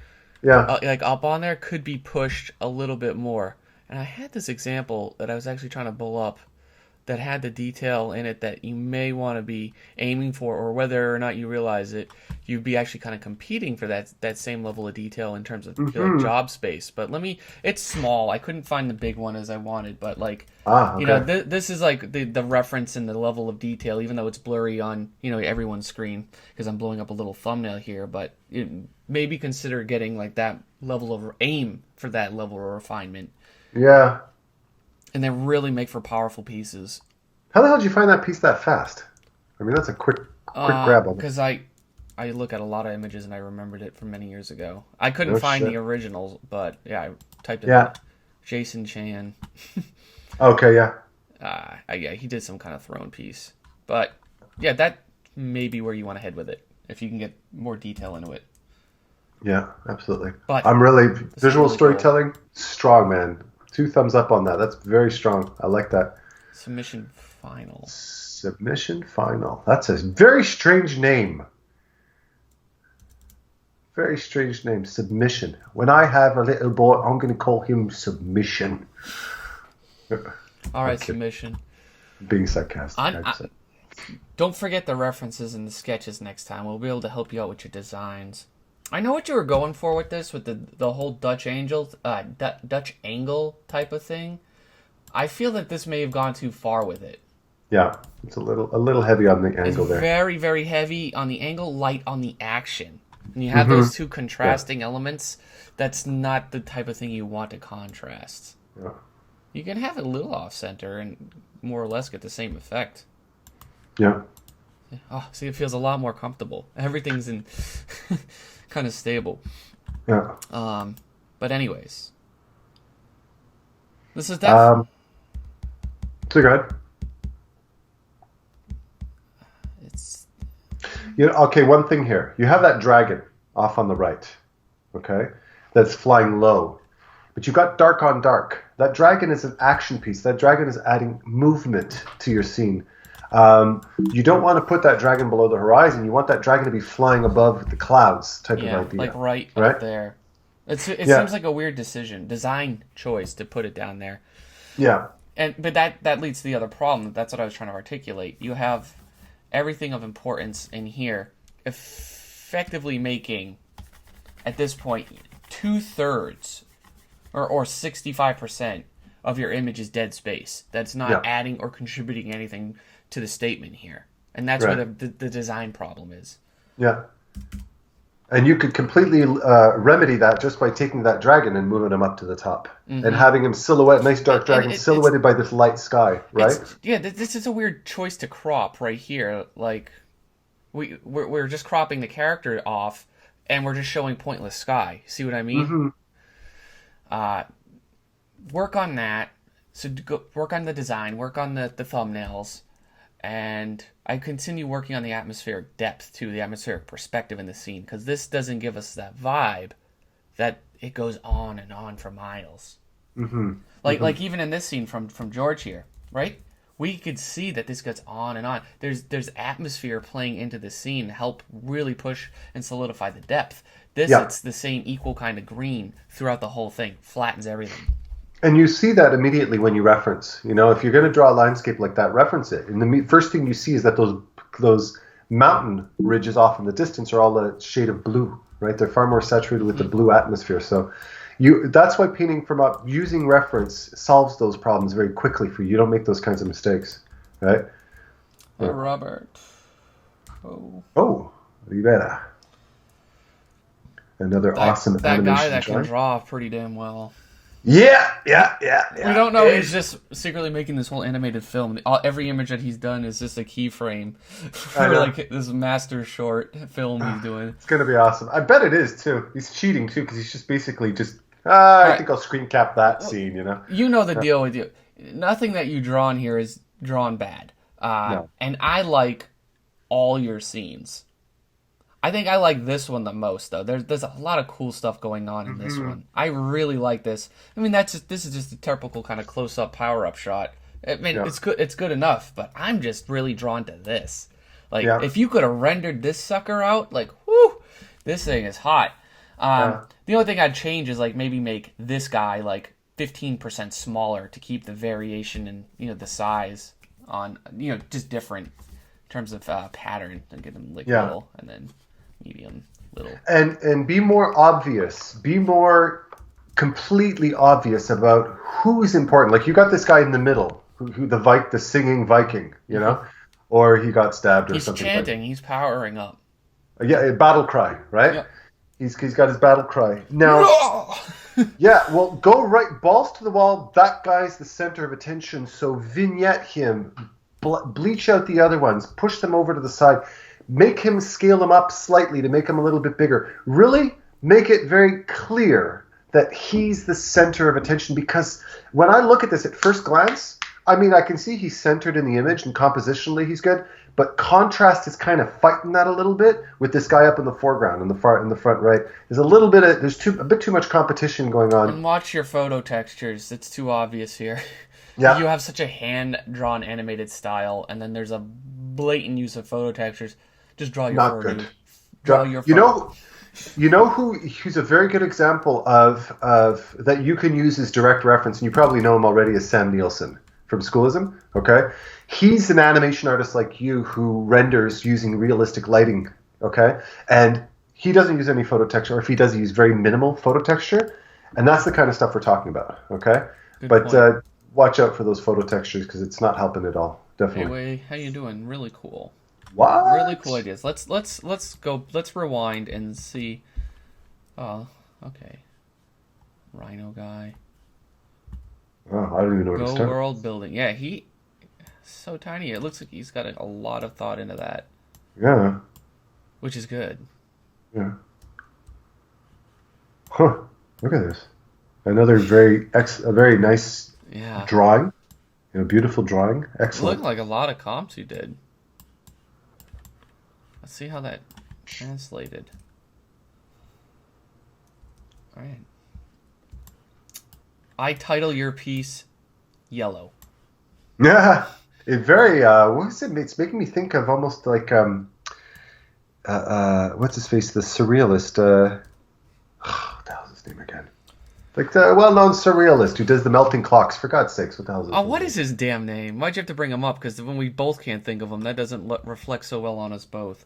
Yeah. like up on there, could be pushed a little bit more. And I had this example that I was actually trying to pull up that had the detail in it that you may want to be aiming for, or whether or not you realize it, you'd be actually kind of competing for that same level of detail in terms of like, job space. But it's small. I couldn't find the big one as I wanted, but like, Okay. this is like the reference and the level of detail, even though it's blurry on, everyone's screen because I'm blowing up a little thumbnail here, but maybe consider getting like that level of aim for that level of refinement. Yeah. And they really make for powerful pieces. How the hell did you find that piece that fast? I mean, that's a quick grab on it. Because I look at a lot of images and I remembered it from many years ago. I couldn't No find shit. the originals, but yeah, I typed it Yeah. in. Jason Chan. Okay, yeah. Yeah, he did some kind of throne piece. But yeah, that may be where you want to head with it, if you can get more detail into it. Yeah, absolutely. But I'm really visual really storytelling, strong, man. 2 thumbs up on that. That's very strong. I like that. Submission Final. Submission Final. That's a very strange name. Very strange name. Submission. When I have a little boy, I'm going to call him Submission. All right, Okay. Submission. Being sarcastic. Don't forget the references in the sketches next time. We'll be able to help you out with your designs. I know what you were going for with this, with the whole Dutch Dutch angle type of thing. I feel that this may have gone too far with it. Yeah, it's a little heavy on the angle there. Very, very heavy on the angle, light on the action. And you have those two contrasting elements. That's not the type of thing you want to contrast. Yeah. You can have it a little off center and more or less get the same effect. Yeah. Oh, see, it feels a lot more comfortable. Everything's in kind of stable. Yeah. But anyways, this is So go ahead. it's Okay, one thing here. You have that dragon off on the right, okay? That's flying low. But you've got dark on dark. That dragon is an action piece. That dragon is adding movement to your scene. You don't want to put that dragon below the horizon. You want that dragon to be flying above the clouds type of Yeah, idea. like right Right? up there. It Yeah. seems like a weird design choice to put it down there. Yeah. But that leads to the other problem. That's what I was trying to articulate. You have everything of importance in here, effectively making at this point 2/3 or 65% of your image is dead space. That's not Yeah. adding or contributing anything to the statement here, and that's Right. where the design problem is. Yeah. And you could completely remedy that just by taking that dragon and moving him up to the top and having him silhouette, nice dark dragon silhouetted by this light sky, right? This is a weird choice to crop right here. Like, we're just cropping the character off, and we're just showing pointless sky. See what I mean? Work on that. So work on the design, work on the thumbnails, and I continue working on the atmospheric depth too, the atmospheric perspective in the scene, because this doesn't give us that vibe that it goes on and on for miles. Like even in this scene from George here, right? We could see that this goes on and on. There's atmosphere playing into the scene to help really push and solidify the depth. It's the same equal kind of green throughout the whole thing, flattens everything. And you see that immediately when you reference. You know, if you're going to draw a landscape like that, reference it. And the first thing you see is that those mountain ridges off in the distance are all a shade of blue, right? They're far more saturated with the blue atmosphere. So that's why painting from up using reference solves those problems very quickly for you. You don't make those kinds of mistakes, right? Robert. Rivera. Another awesome that animation guy that drawing. can draw pretty damn well. Yeah. We don't know he's just secretly making this whole animated film. Every image that he's done is just a keyframe for like this master short film he's doing. It's gonna be awesome. I bet it is too. He's cheating too because he's just basically just. I think I'll screen cap that scene. You know. You know the deal with you. Nothing that you draw in here is drawn bad. No. And I like all your scenes. I think I like this one the most, though. There's a lot of cool stuff going on in this one. I really like this. I mean, this is just a typical kind of close-up power-up shot. I mean, it's good enough, but I'm just really drawn to this. Like, if you could have rendered this sucker out, like, whoo, this thing is hot. The only thing I'd change is like maybe make this guy like 15% smaller to keep the variation in the size on just different in terms of pattern, and get him like little and then medium, little. And be more obvious. Be more completely obvious about who's important. Like you got this guy in the middle, who the singing Viking, you know, or he got stabbed or something. He's chanting. He's powering up. Yeah, battle cry, right? Yeah. He's got his battle cry now. Well, go right balls to the wall. That guy's the center of attention. So vignette him, bleach out the other ones, push them over to the side. Make him scale them up slightly to make him a little bit bigger. Really make it very clear that he's the center of attention, because when I look at this at first glance, I mean, I can see he's centered in the image and compositionally he's good, but contrast is kind of fighting that a little bit with this guy up in the foreground in the front right. There's a bit too much competition going on. And watch your photo textures. It's too obvious here. Yeah. You have such a hand-drawn animated style, and then there's a blatant use of photo textures. Just draw your Not photo. good. Draw your photo. You know who's a very good example of that you can use as direct reference, and you probably know him already, as Sam Nielsen from Schoolism. Okay, he's an animation artist like you who renders using realistic lighting. Okay, and he doesn't use any photo texture, or if he does, he uses very minimal photo texture, and that's the kind of stuff we're talking about. Okay, Good but point. Watch out for those photo textures because it's not helping at all. Definitely. Anyway, how you doing? Really cool. What? Really cool ideas. Let's go. Let's rewind and see. Oh, okay. Rhino guy. Oh, I don't even know where to Go start. world building. Yeah, he so tiny. It looks like he's got a lot of thought into that, Yeah. which is good. Yeah. Huh. Look at this. Another a very nice Yeah. drawing. Beautiful drawing. It Excellent. looked like a lot of comps you did. Let's see how that translated. All right. I title your piece Yellow. Yeah. It very what is it? It's making me think of almost like what's his face, the surrealist. What the hell's his name again? Like the well-known surrealist who does the melting clocks. For God's sakes, what the hell's his Oh, name? what is his damn name? Why'd you have to bring him up? Because when we both can't think of him, that doesn't reflect so well on us both.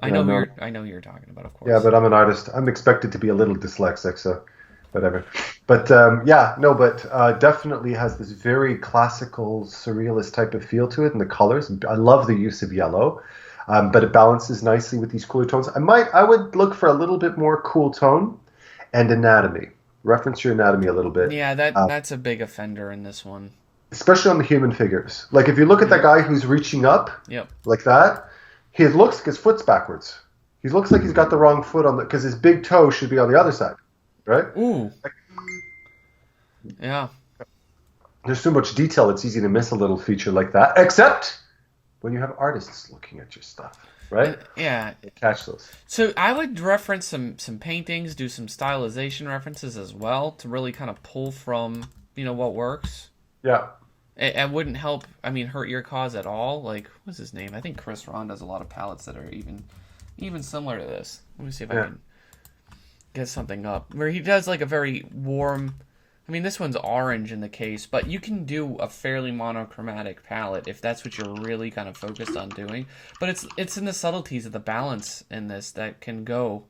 I Yeah, know no. I know who you're talking about, of course. Yeah, but I'm an artist. I'm expected to be a little dyslexic, so whatever. But yeah, no, but definitely has this very classical, surrealist type of feel to it, and the colors. I love the use of yellow, but it balances nicely with these cooler tones. I would look for a little bit more cool tone and anatomy. Reference your anatomy a little bit, Yeah, that's a big offender in this one. especially on the human figures. Like if you look at that guy who's reaching up Yep. like that, he looks like his foot's backwards. He looks like he's got the wrong foot on the because his big toe should be on the other side, right? Ooh. Yeah. There's so much detail, it's easy to miss a little feature like that, except when you have artists looking at your stuff, right? Yeah. Catch those. So I would reference some paintings, do some stylization references as well to really kind of pull from, what works. Yeah. It wouldn't help, hurt your cause at all. Like, what's his name? I think Chris Ron does a lot of palettes that are even similar to this. Let me see if I can get something up. Where he does like a very warm... this one's orange in the case, but you can do a fairly monochromatic palette if that's what you're really kind of focused on doing. But it's in the subtleties of the balance in this that can go,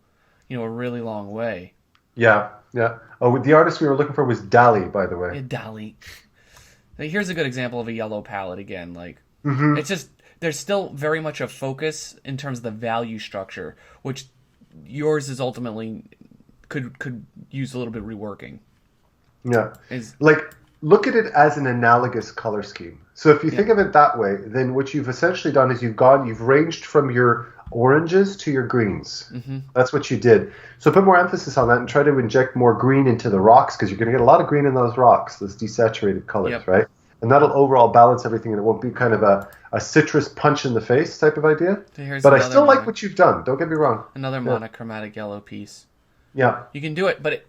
a really long way. Yeah. Yeah. Oh, the artist we were looking for was Dali, by the way. Yeah, Dali. Here's a good example of a yellow palette again. Like, Mm-hmm. it's just, there's still very much a focus in terms of the value structure, which yours is ultimately could use a little bit reworking. Yeah. Is Like, look at it as an analogous color scheme. So if you think of it that way, then what you've essentially done is you've ranged from your oranges to your greens. Mm-hmm. That's what you did. So put more emphasis on that and try to inject more green into the rocks because you're going to get a lot of green in those rocks, those desaturated colors, Yep. right? And that'll overall balance everything and it won't be kind of a citrus punch in the face type of idea. So here's But I another still like what you've done. Don't get me wrong. another monochromatic yellow piece. Yeah. You can do it, but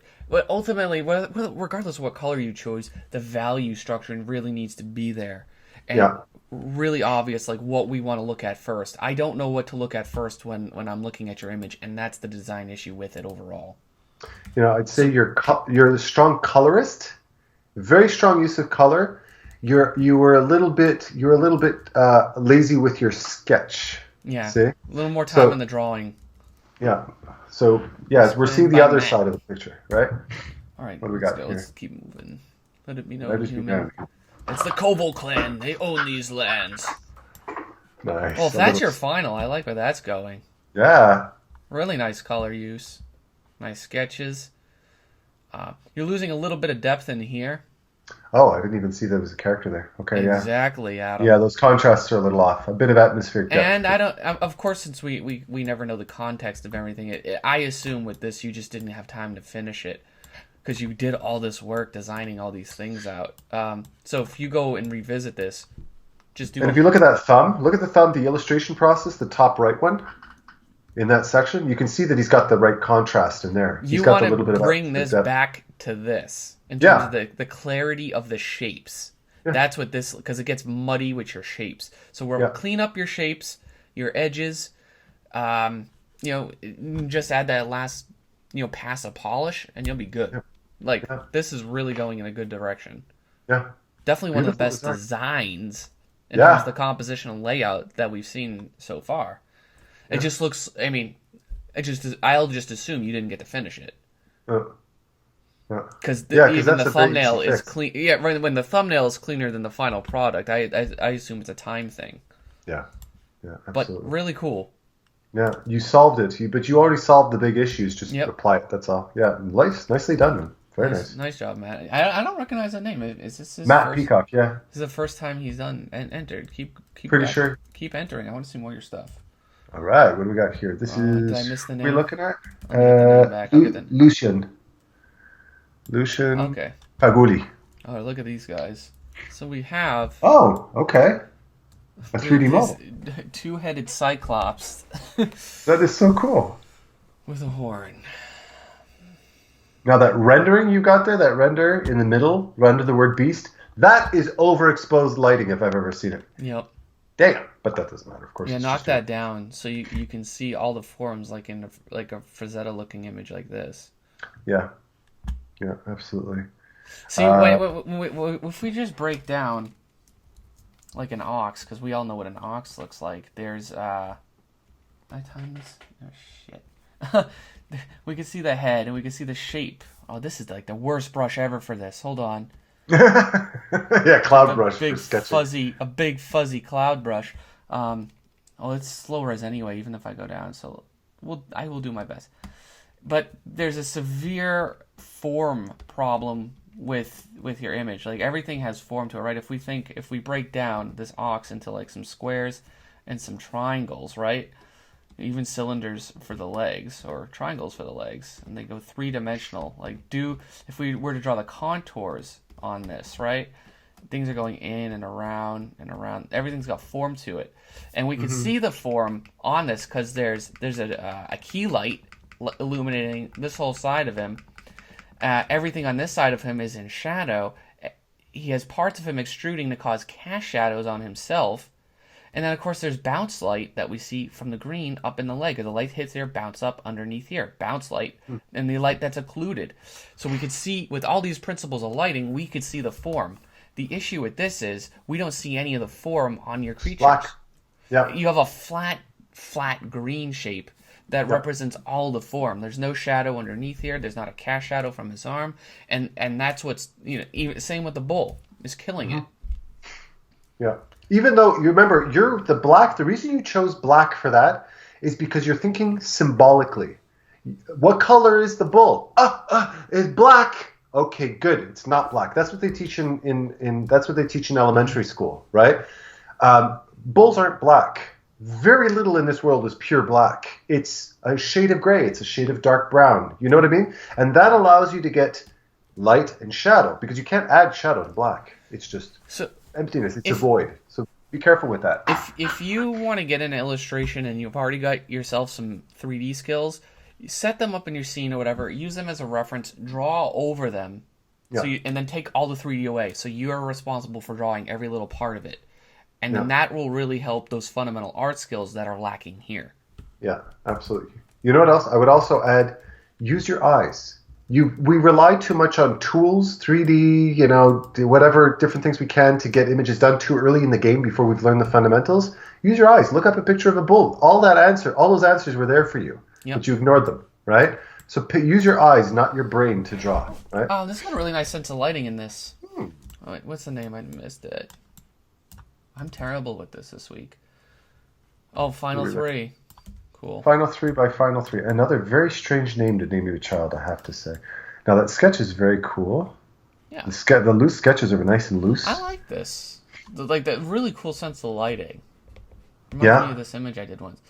ultimately, regardless of what color you chose, the value structuring really needs to be there. And really obvious, like what we want to look at first. I don't know what to look at first when I'm looking at your image, and that's the design issue with it overall. I'd say you're a strong colorist, very strong use of color. You were a little bit lazy with your sketch. Yeah, See? a little more time in the drawing. Yeah. So yeah, we're seeing the other side of the picture, right? All right, What do we let's got go. here? Let's keep moving. Let it be known, Let us human. begin. It's the Koval clan. They own these lands. Nice. Well, if that's your final, I like where that's going. Yeah. Really nice color use. Nice sketches. You're losing a little bit of depth in here. Oh, I didn't even see there was a character there. Okay, yeah. Exactly, Adam. Yeah, those contrasts are a little off. A bit of atmospheric depth. And I don't, of course, since we never know the context of everything, I assume with this you just didn't have time to finish it because you did all this work designing all these things out. So if you go and revisit this, just do. And if you look at that thumb, look at the thumb, the illustration process, the top right one. In that section, you can see that he's got the right contrast in there. He's You got want the little bit to of bring this depth. back to this in terms of the clarity of the shapes. Yeah. That's what this, because it gets muddy with your shapes. So we'll clean up your shapes, your edges. Just add that last, pass of polish, and you'll be good. This is really going in a good direction. Yeah. Definitely one of the Beautiful best design. designs in terms of the composition and layout that we've seen so far. It just looks. I'll just assume you didn't get to finish it because even the thumbnail is clean. Yeah, right. When the thumbnail is cleaner than the final product, I assume it's a time thing. Yeah. Yeah. Absolutely. But really cool. Yeah, you solved it, but you already solved the big issues. Just apply it. That's all. Yeah, nicely done, man. Very nice. Nice job, Matt. I don't recognize that name. Is this his Matt first? Peacock? Yeah. This is the first time he's done and entered. Keep Pretty sure. Keep entering. I want to see more of your stuff. All right, what do we got here? This is. Did I miss the name? We're looking at I'll get the name back. I'll get the- Lucian Okay. Paguli. Oh, look at these guys. So we have Oh, okay. A 3D model. two-headed Cyclops That is so cool. with a horn. Now that rendering you got there, that render in the middle, under the word beast, That is overexposed lighting if I've ever seen it. Yep. Damn, but that doesn't matter. Of course, Yeah, it's knock just that down so you can see all the forms like in like a Frazetta looking image like this. yeah, yeah, absolutely. See, Uh, if we just break down like an ox, because we all know what an ox looks like. There's I times oh shit. We can see the head and we can see the shape. Oh, this is like the worst brush ever for this. Hold on. yeah, cloud brush for sketching. A big fuzzy cloud brush. Oh, it's slow res anyway, even if I go down. So, I will do my best. But there's a severe form problem with your image. Like everything has form to it, right? If we break down this ox into like some squares and some triangles, right? Even cylinders for the legs or triangles for the legs, and they go three-dimensional. If we were to draw the contours on this, right? Things are going in and around and around. Everything's got form to it, and we can see the form on this because there's a key light illuminating this whole side of him. Everything on this side of him is in shadow. He has parts of him extruding to cause cast shadows on himself. And then, of course, there's bounce light that we see from the green up in the leg. The light hits there, bounce up underneath here. Bounce light, and the light that's occluded. So we could see, with all these principles of lighting, we could see the form. The issue with this is we don't see any of the form on your creatures. Black. Yeah. You have a flat green shape that represents all the form. There's no shadow underneath here. There's not a cast shadow from his arm. And that's what's, even same with the bull, is killing it. Yeah. Even though you remember the reason you chose black for that is because you're thinking symbolically. What color is the bull? It's black. Okay, good. It's not black. That's what they teach in elementary school, right? Bulls aren't black. Very little in this world is pure black. It's a shade of gray. It's a shade of dark brown. You know what I mean? And that allows you to get light and shadow because you can't add shadow to black. It's just emptiness. It's a void. So be careful with that. If you want to get an illustration and you've already got yourself some 3D skills, you set them up in your scene or whatever. Use them as a reference. Draw over them, and then take all the 3D away. So you are responsible for drawing every little part of it, and then that will really help those fundamental art skills that are lacking here. Yeah, absolutely. You know what else? I would also add: use your eyes. We rely too much on tools, 3D, whatever different things we can to get images done too early in the game before we've learned the fundamentals. Use your eyes. Look up a picture of a bull. All those answers were there for you, but you ignored them, right? So use your eyes, not your brain, to draw, right? Oh, this got a really nice sense of lighting in this. Oh, wait, what's the name? I missed it. I'm terrible with this week. Oh, Final 3. Cool. Final 3 by Final 3. Another very strange name to name your child, I have to say. Now, that sketch is very cool. Yeah. The loose sketches are nice and loose. I like this. That really cool sense of lighting. Reminds me of this image I did once.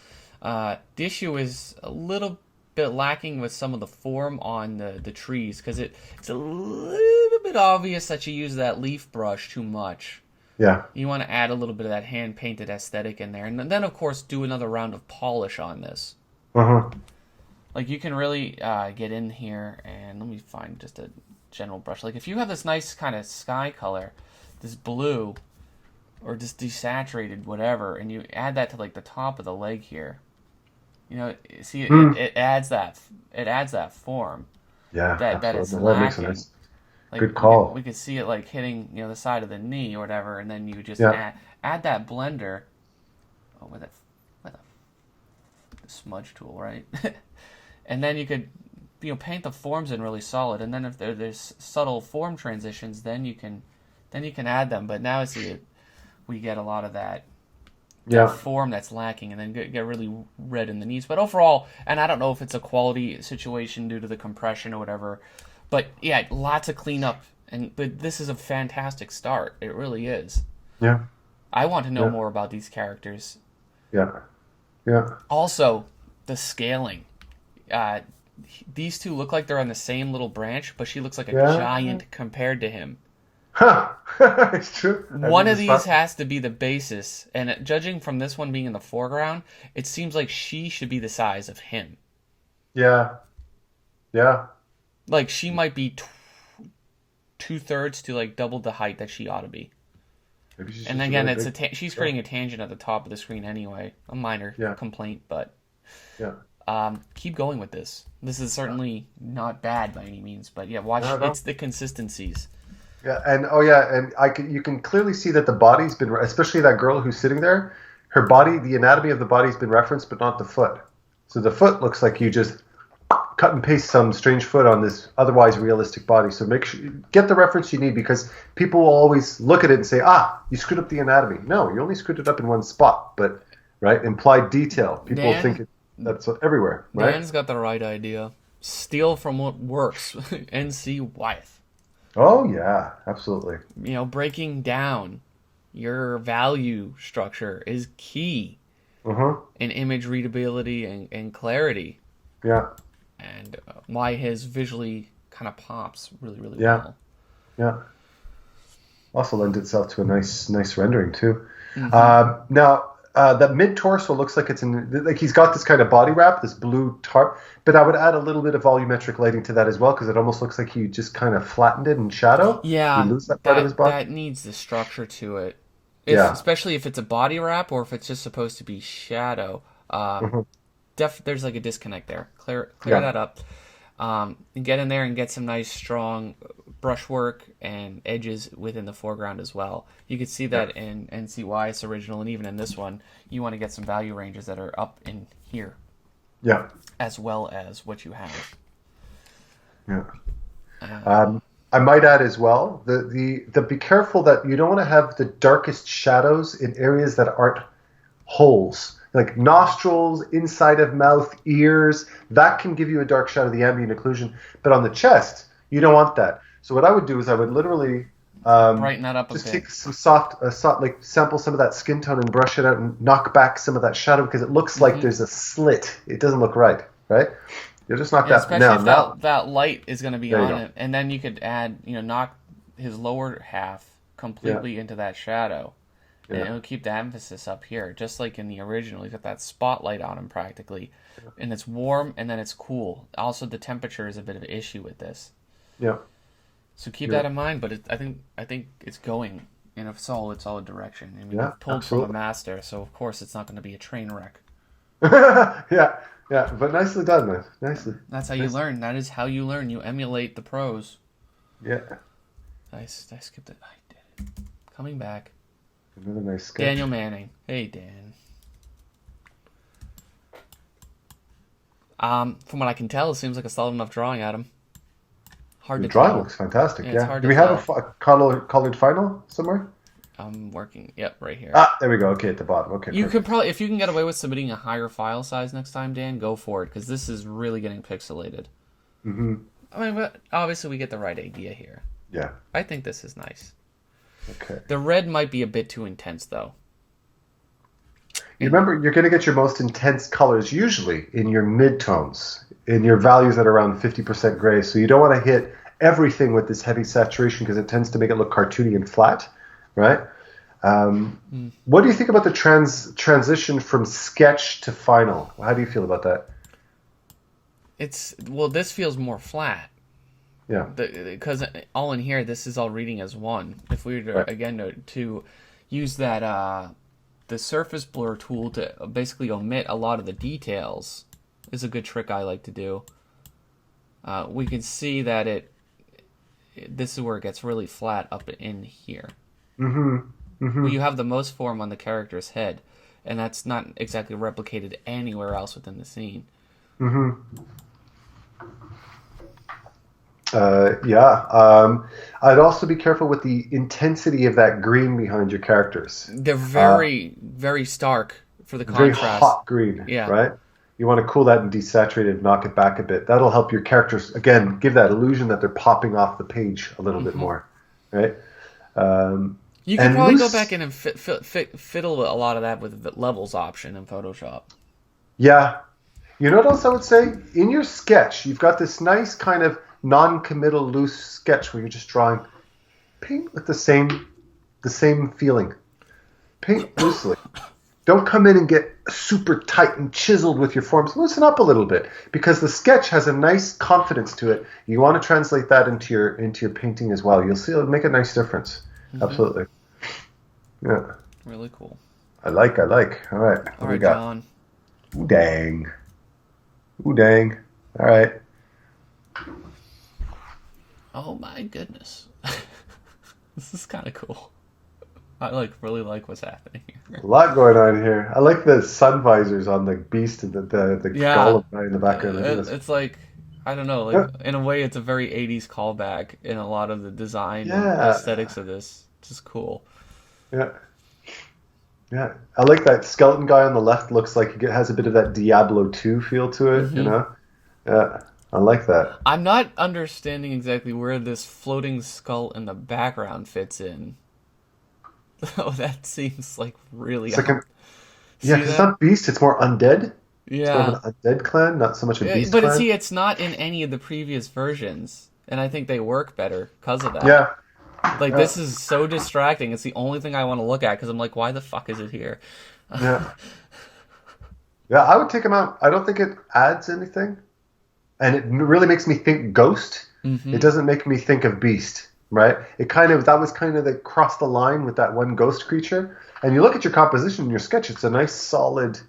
The issue is a little bit lacking with some of the form on the trees because it's a little bit obvious that you use that leaf brush too much. Yeah. You want to add a little bit of that hand-painted aesthetic in there. And then, of course, do another round of polish on this. Like, you can really get in here, and let me find just a general brush. Like, if you have this nice kind of sky color, this blue, or just desaturated whatever, and you add that to, like, the top of the leg here, see, it adds that form. Yeah, that is that makes lacking. sense. Like, good call. We could see it like hitting, the side of the knee or whatever, and then you just add that blender. Oh, with the smudge tool, right? And then you could, paint the forms in really solid. And then if there's subtle form transitions, then you can add them. But now we get a lot of that form that's lacking, and then get really red in the knees. But overall, and I don't know if it's a quality situation due to the compression or whatever. But yeah, lots of cleanup, but this is a fantastic start. It really is. Yeah. I want to know more about these characters. Yeah. Yeah. Also, the scaling. These two look like they're on the same little branch, but she looks like a giant compared to him. Huh. It's true. One of these has to be the basis, and judging from this one being in the foreground, it seems like she should be the size of him. Yeah. Yeah. Like, she might be 2/3 to like double the height that she ought to be. Maybe she's And just again, really it's big. she's creating a tangent at the top of the screen anyway. A minor Yeah. complaint, but Yeah. keep going with this. This is certainly not bad by any means, but yeah, watch. No, no. It's the consistencies. Yeah, and you can clearly see that the body's been, especially that girl who's sitting there, her body, the anatomy of the body's been referenced, but not the foot. So the foot looks like you just cut and paste some strange foot on this otherwise realistic body. So make sure you get the reference you need, because people will always look at it and say, you screwed up the anatomy. No, you only screwed it up in one spot, but right, implied detail. People think that's everywhere, right? Dan's got the right idea. Steal from what works. N.C. Wyeth. Oh yeah, absolutely. You know, breaking down your value structure is key in image readability and clarity. Yeah. And why his visually kind of pops really, really Yeah. well. Yeah. Also lends itself to a nice rendering too. Mm-hmm. Now, that mid torso looks like he's got this kind of body wrap, this blue tarp. But I would add a little bit of volumetric lighting to that as well, because it almost looks like he just kind of flattened it in shadow. Yeah, you lose that part of his body. That needs the structure to it. Especially if it's a body wrap or if it's just supposed to be shadow. There's like a disconnect there. Clear that up. And get in there and get some nice strong brushwork and edges within the foreground as well. You could see that in NCY's original, and even in this one, you want to get some value ranges that are up in here. Yeah. As well as what you have. Yeah. I might add as well, the be careful that you don't want to have the darkest shadows in areas that aren't holes. Like nostrils, inside of mouth, ears, that can give you a dark shadow, the ambient occlusion. But on the chest, you don't want that. So what I would do is I would literally brighten that up a bit. Just take some soft, like sample some of that skin tone and brush it out and knock back some of that shadow, because it looks like there's a slit. It doesn't look right? You'll just knock that especially down. if that light is going to be on it, and then you could add, knock his lower half completely into that shadow. And it'll keep the emphasis up here, just like in the original. He's got that spotlight on him practically, and it's warm and then it's cool. Also, the temperature is a bit of an issue with this. Yeah. So keep that in mind. But I think it's going in a solid direction. I mean, it's pulled from a master, so of course it's not going to be a train wreck. Yeah, but nicely done, man. Nicely. That's how you learn. That is how you learn. You emulate the pros. Yeah. I skipped it. I did it. Coming back. Another nice sketch. Daniel Manning. Hey, Dan. From what I can tell, it seems like a solid enough drawing, Adam. Hard the to drawing tell. looks fantastic. Yeah, it's hard Do to we have tell. a colored final somewhere? I'm working. Yep, right here. There we go. Okay, at the bottom. Okay. You could probably, if you can get away with submitting a higher file size next time, Dan, go for it, because this is really getting pixelated. Mm-hmm. I mean, but obviously we get the right idea here. Yeah. I think this is nice. Okay. The red might be a bit too intense, though. You remember, you're going to get your most intense colors usually in your midtones, in your values that are around 50% gray. So you don't want to hit everything with this heavy saturation, because it tends to make it look cartoony and flat, right? What do you think about the transition from sketch to final? How do you feel about that? This feels more flat. Yeah. Because all in here, this is all reading as one. If we were to use that the surface blur tool to basically omit a lot of the details, is a good trick I like to do. We can see that this is where it gets really flat up in here. Mm-hmm. Mm-hmm. Well, you have the most form on the character's head, and that's not exactly replicated anywhere else within the scene. Mm-hmm. I'd also be careful with the intensity of that green behind your characters. They're very, very stark for the contrast. Very hot green, right? You want to cool that and desaturate it, knock it back a bit. That'll help your characters, again, give that illusion that they're popping off the page a little bit more, right? You can probably go back in and fiddle a lot of that with the levels option in Photoshop. Yeah. You know what else I would say? In your sketch, you've got this nice kind of non-committal loose sketch where you're just drawing. Paint with the same feeling. Paint loosely. Don't come in and get super tight and chiseled with your forms. Loosen up a little bit because the sketch has a nice confidence to it. You want to translate that into your painting as well. You'll see it'll make a nice difference. Absolutely. Yeah. Really cool. I like. All right. What All do we right, got? John. Ooh, dang. Ooh, dang. All right. Oh my goodness. This is kind of cool. I really like what's happening here. A lot going on here. I like the sun visors on the beast and the golem guy in the background. I think that's, It's like, I don't know, like yeah. in a way it's a very 80s callback in a lot of the design and Yeah. aesthetics of this. It's just cool. Yeah. Yeah. I like that skeleton guy on the left looks like he has a bit of that Diablo 2 feel to it, you know? Yeah. I like that. I'm not understanding exactly where this floating skull in the background fits in. Oh, that seems like really It's like odd. yeah, See because it's that? not beast, it's more undead. It's more Yeah. of an undead clan, not so much a beast But clan. see, it's not in any of the previous versions, and I think they work better because of that. Yeah. Like, Yeah. this is so distracting. It's the only thing I want to look at because I'm like, why the fuck is it here? Yeah. Yeah, I would take him out. I don't think it adds anything. And it really makes me think Ghost. It doesn't make me think of Beast, right? That was kind of the cross the line with that one ghost creature. And you look at your composition in your sketch, it's a nice solid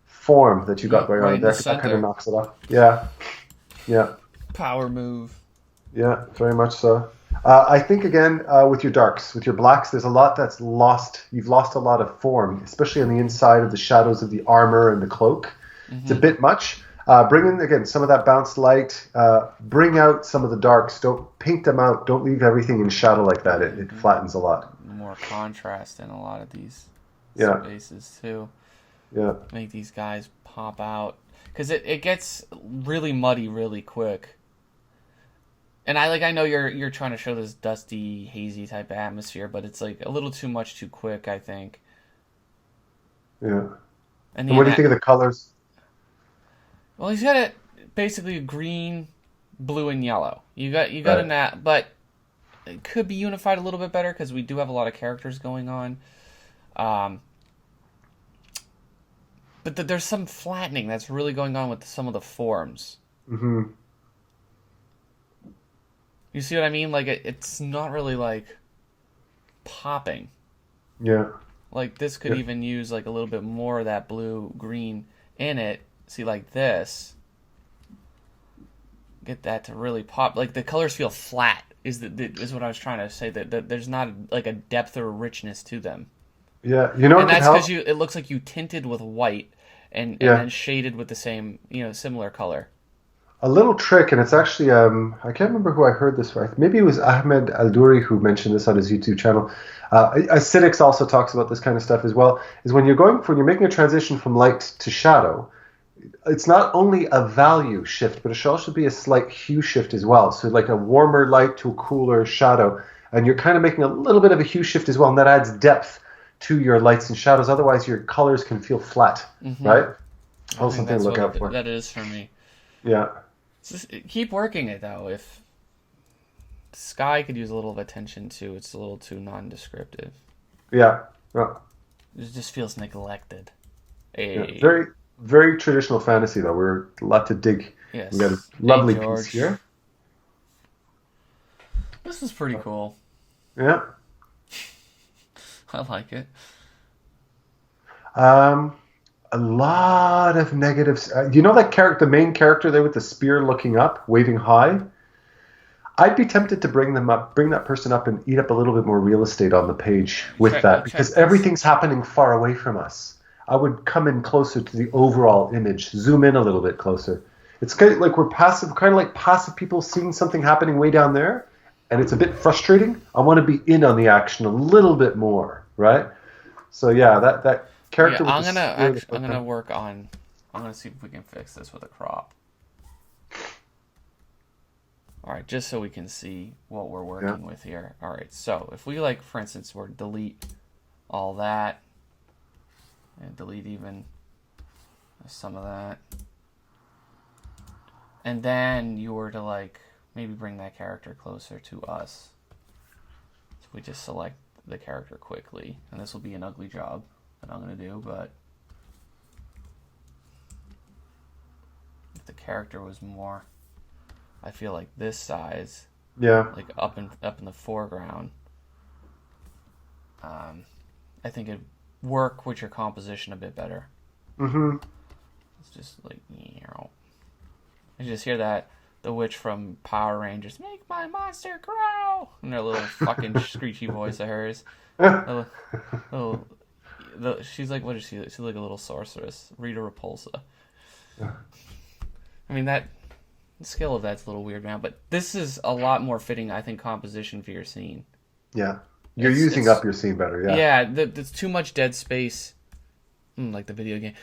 form that you got going right on in there. the That kind of center. knocks it off. Yeah. Yeah. Power move. Yeah, very much so. I think again with your darks, with your blacks, there's a lot that's lost. You've lost a lot of form, especially on the inside of the shadows of the armor and the cloak. It's a bit much. Bring in again some of that bounced light. Bring out some of the darks. Don't paint them out. Don't leave everything in shadow like that. It flattens a lot. More contrast in a lot of these Yeah. spaces too. Yeah. Make these guys pop out because it gets really muddy really quick. And I know you're trying to show this dusty, hazy type of atmosphere, but it's like a little too much too quick, I think. Yeah. And And what do you think of the colors? Well, he's got basically a green, blue, and yellow. You got Right. a nat, but it could be unified a little bit better because we do have a lot of characters going on. But there's some flattening that's really going on with some of the forms. Mm-hmm. You see what I mean? Like it's not really like popping. Yeah. Like this could even use like a little bit more of that blue green in it. See, like this, get that to really pop. Like the colors feel flat. Is what I was trying to say. That there's not like a depth or richness to them. Yeah. You know what And could that's help? because it looks like you tinted with white and Yeah. then shaded with the same similar color. A little trick, and it's actually I can't remember who I heard this from. Maybe it was Ahmed Aldouri who mentioned this on his YouTube channel. Acidics also talks about this kind of stuff as well. Is when you're making a transition from light to shadow, it's not only a value shift, but it should also be a slight hue shift as well. So like a warmer light to a cooler shadow, and you're kind of making a little bit of a hue shift as well, and that adds depth to your lights and shadows. Otherwise, your colors can feel flat, right? I Also think something to look out for. that is for me. Yeah. Just keep working it though. If Sky could use a little of attention too, it's a little too non-descriptive. Yeah. Yeah. It just feels neglected. Yeah. Very, very traditional fantasy, though. We're a lot to dig. Yes. We got a lovely Hey, piece George. here. This is pretty cool. Yeah. I like it. A lot of negatives. You know that character, the main character there with the spear looking up, waving high? I'd be tempted to bring that person up and eat up a little bit more real estate on the page with that, because check this. everything's happening far away from us. I would come in closer to the overall image, zoom in a little bit closer. It's kind of like we're passive, kind of like passive people seeing something happening way down there, and it's a bit frustrating. I want to be in on the action a little bit more, right? So yeah, that character. Yeah, with I'm the gonna spear, I'm gonna work on. I'm gonna see if we can fix this with a crop. All right, just so we can see what we're working with here. All right, so if we for instance, we're delete all that and delete even some of that, and then you were to maybe bring that character closer to us. So we just select the character quickly, and this will be an ugly job that I'm gonna do, but the character was more, I feel like this size, Yeah. like up in the foreground. I think it'd work with your composition a bit better. Mm-hmm. It's just like, you know, I just hear that the witch from Power Rangers, make my monster grow, and their little fucking screechy voice of hers. She's like, what is she? She's like a little sorceress, Rita Repulsa. I mean, the scale of that's a little weird, man. But this is a lot more fitting, I think, composition for your scene. Yeah. You're using up your scene better, yeah. Yeah, there's too much dead space, like the video game,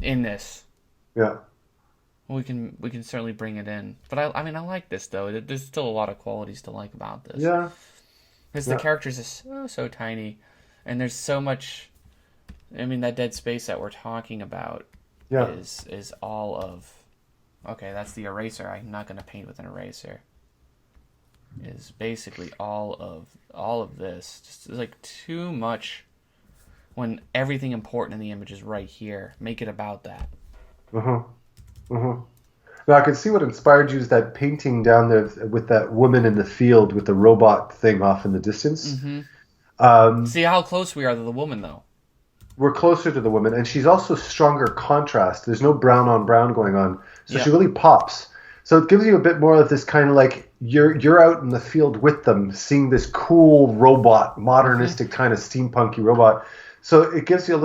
in this. Yeah. We can certainly bring it in. But I mean, I like this, though. There's still a lot of qualities to like about this. Yeah. Because the characters are so tiny, and there's so much. I mean, that dead space that we're talking about is all of. Okay, that's the eraser. I'm not going to paint with an eraser. Is basically all of this. Just like too much. When everything important in the image is right here, make it about that. Now I can see what inspired you is that painting down there with that woman in the field with the robot thing off in the distance. Mm-hmm. See how close we are to the woman, though. We're closer to the woman, and she's also stronger contrast. There's no brown on brown going on, so she really pops. So it gives you a bit more of this kind of like you're out in the field with them, seeing this cool robot, modernistic kind of steampunky robot. So it gives you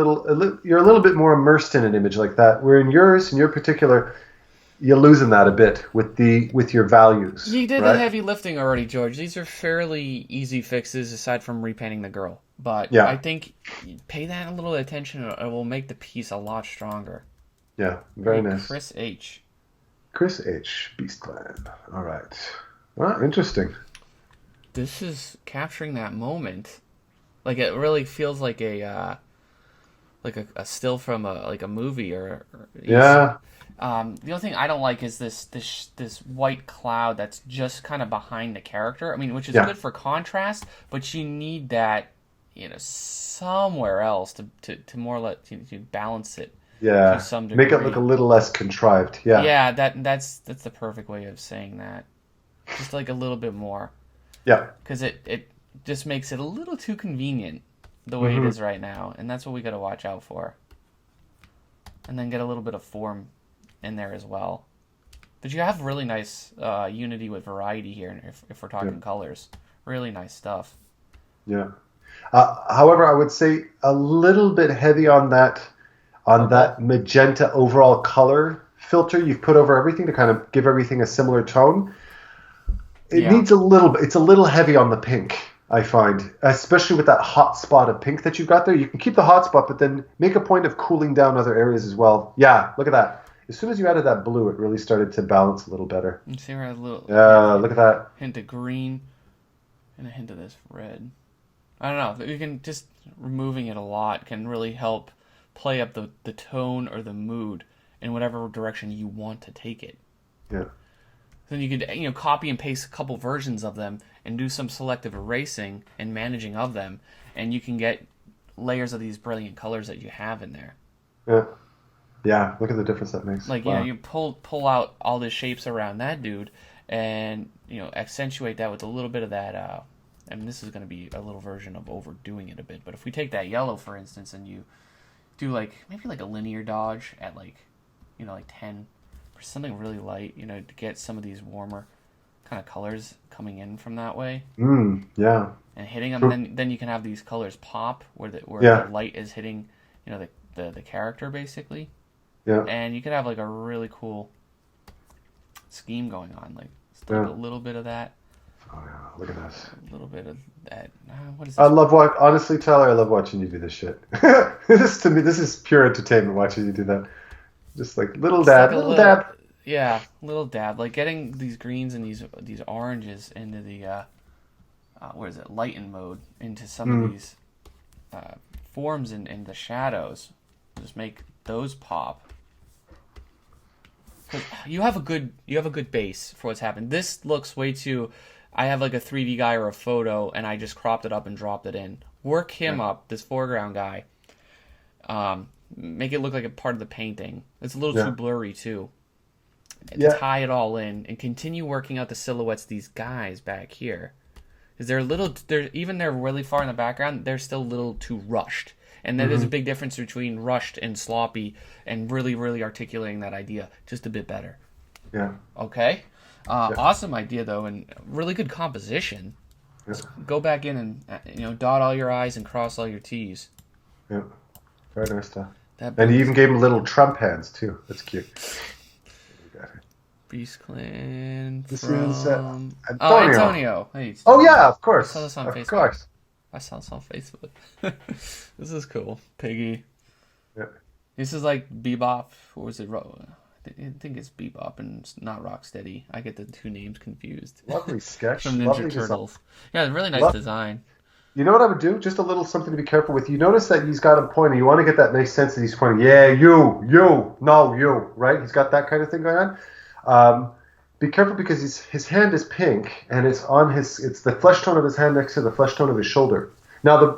you're a little bit more immersed in an image like that. Where in your particular, you're losing that a bit with your values. You did the heavy lifting already, George. These are fairly easy fixes aside from repainting the girl. But I think pay that a little attention, it will make the piece a lot stronger. Yeah, very nice. Chris H. Beastland. All right. Well, interesting. This is capturing that moment. Like it really feels like a still from a movie or yeah. The only thing I don't like is this white cloud that's just kind of behind the character. I mean, which is good for contrast, but you need that, somewhere else to more to balance it. Yeah. To some degree. Make it look a little less contrived. Yeah. Yeah, that's the perfect way of saying that. Just like a little bit more. Yeah. Because it just makes it a little too convenient the way it is right now, and that's what we got to watch out for. And then get a little bit of form in there as well. But you have really nice unity with variety here, if we're talking colors. Really nice stuff. Yeah. However, I would say a little bit heavy on that magenta overall color filter you've put over everything to kind of give everything a similar tone. It needs a little bit. It's a little heavy on the pink, I find, especially with that hot spot of pink that you've got there. You can keep the hot spot, but then make a point of cooling down other areas as well. Yeah, look at that. As soon as you added that blue, it really started to balance a little better. You see where a little look at that. Hint of green and a hint of this red. I don't know. You can just removing it a lot can really help play up the tone or the mood in whatever direction you want to take it. Yeah. Then you could copy and paste a couple versions of them and do some selective erasing and managing of them, and you can get layers of these brilliant colors that you have in there. Yeah. Yeah, look at the difference that makes. Like, you pull out all the shapes around that dude and, accentuate that with a little bit of that, this is going to be a little version of overdoing it a bit, but if we take that yellow, for instance, and you do maybe a linear dodge at 10, or something really light, to get some of these warmer kind of colors coming in from that way. Yeah. And hitting them, then you can have these colors pop where the light is hitting, the character basically. Yeah. And you could have a really cool scheme going on, a little bit of that. Oh yeah, look at this. A little bit of that. What is this? Honestly, Tyler, I love watching you do this shit. This is pure entertainment watching you do that. Just little dab, little dab. Yeah, little dab. Like getting these greens and these oranges into the lighten mode into some of these forms in the shadows. Just make those pop. You have a good base for what's happened. This looks way too. I have a 3D guy or a photo, and I just cropped it up and dropped it in. Work him up, this foreground guy. Make it look like a part of the painting. It's a little too blurry too. to tie it all in and continue working out the silhouettes of these guys back here. Because they're really far in the background, they're still a little too rushed. And there's a big difference between rushed and sloppy and really, really articulating that idea just a bit better. Yeah. Okay. Awesome idea, though, and really good composition. Yeah. Go back in and dot all your I's and cross all your T's. Yeah. Very nice stuff. And he even gave him little Trump hands, too. That's cute. Beast Clan This from... is Antonio. Hey, oh, yeah, of course. I saw this on Facebook. Of course. I saw this on Facebook. This is cool. Piggy. Yeah. This is like Bebop. Or was it... I think it's Bebop and it's not Rocksteady. I get the two names confused. Lovely sketch. From Ninja Lovely Turtles. Yeah, really nice design. You know what I would do? Just a little something to be careful with. You notice that he's got him pointing. You want to get that nice sense that he's pointing. Yeah, you, no, you. Right? He's got that kind of thing going on. Be careful because his hand is pink and it's the flesh tone of his hand next to the flesh tone of his shoulder. Now,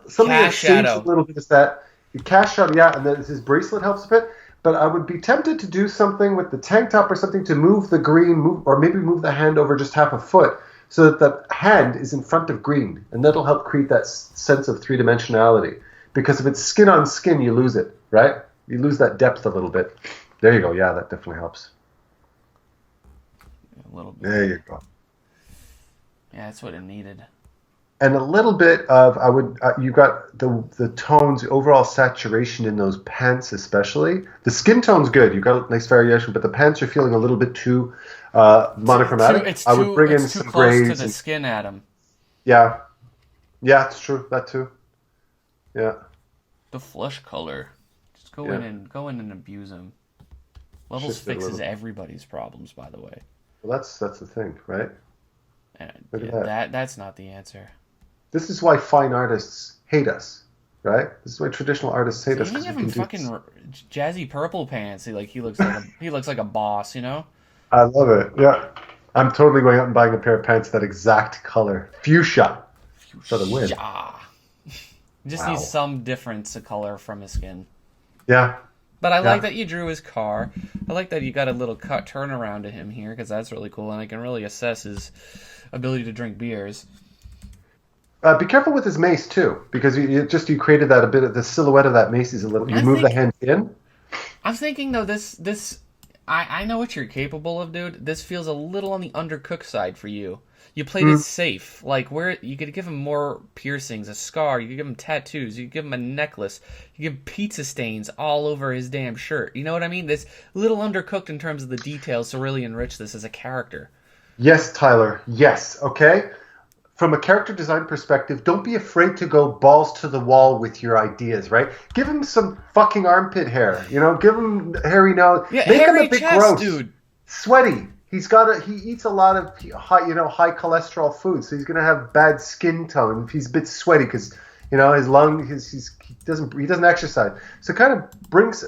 something that seems a little bit is that the cast shadow, yeah, and then his bracelet helps a bit. But I would be tempted to do something with the tank top or something to move the green, or maybe move the hand over just half a foot so that the hand is in front of green. And that'll help create that sense of three-dimensionality. Because if it's skin on skin, you lose it, right? You lose that depth a little bit. There you go. Yeah, that definitely helps. A little bit. There you go. Yeah, that's what it needed. And a little bit of, you got the tones, the overall saturation in those pants especially. The skin tone's good. You got a nice variation, but the pants are feeling a little bit too monochromatic. I would bring in some grays. Close to the skin, Adam. Yeah. Yeah, it's true. That too. Yeah. The flesh color. Just go in and abuse them. Levels fixes everybody's problems, by the way. Well, that's the thing, right? Look at that. That's not the answer. This is why fine artists hate us, right? This is why traditional artists hate us. You give him fucking jazzy purple pants. He looks like a boss, you know? I love it. Yeah, I'm totally going out and buying a pair of pants that exact color, fuchsia, for the win. Just needs some difference of color from his skin. Yeah. But I like that you drew his car. I like that you got a little cut turnaround to him here because that's really cool, and I can really assess his ability to drink beers. Be careful with his mace too, because you created that a bit of the silhouette of that mace is a little. You move the hand in. I'm thinking though I know what you're capable of, dude. This feels a little on the undercooked side for you. You played it safe, like where you could give him more piercings, a scar. You could give him tattoos. You could give him a necklace. You could give pizza stains all over his damn shirt. You know what I mean? This little undercooked in terms of the details to really enrich this as a character. Yes, Tyler. Yes. Okay. From a character design perspective, don't be afraid to go balls to the wall with your ideas, right? Give him some fucking armpit hair, give him hairy nose. Yeah, make hairy him a bit chest, gross. Dude. Sweaty. He eats a lot of high cholesterol food, so he's gonna have bad skin tone. He's a bit sweaty because his lung, he doesn't exercise, so kind of brings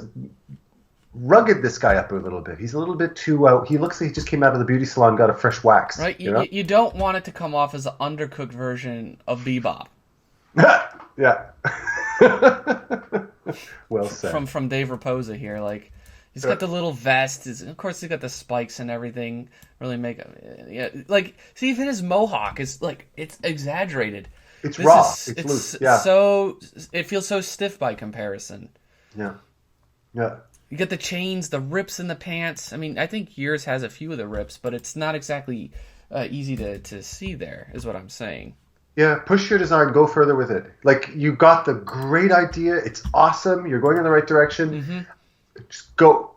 rugged this guy up a little bit. He's a little bit too. He looks like he just came out of the beauty salon, got a fresh wax. Right. You don't want it to come off as an undercooked version of Bebop. Yeah. Well said. From Dave Raposa here, like. He's got the little vest. Of course, he's got the spikes and everything. Really see, even his mohawk is it's exaggerated. It's raw. It's loose. Yeah. So it feels so stiff by comparison. Yeah. Yeah. You get the chains, the rips in the pants. I mean, I think yours has a few of the rips, but it's not exactly easy to see there, is what I'm saying. Yeah, push your design, go further with it. You got the great idea. It's awesome. You're going in the right direction. Mm-hmm. Just go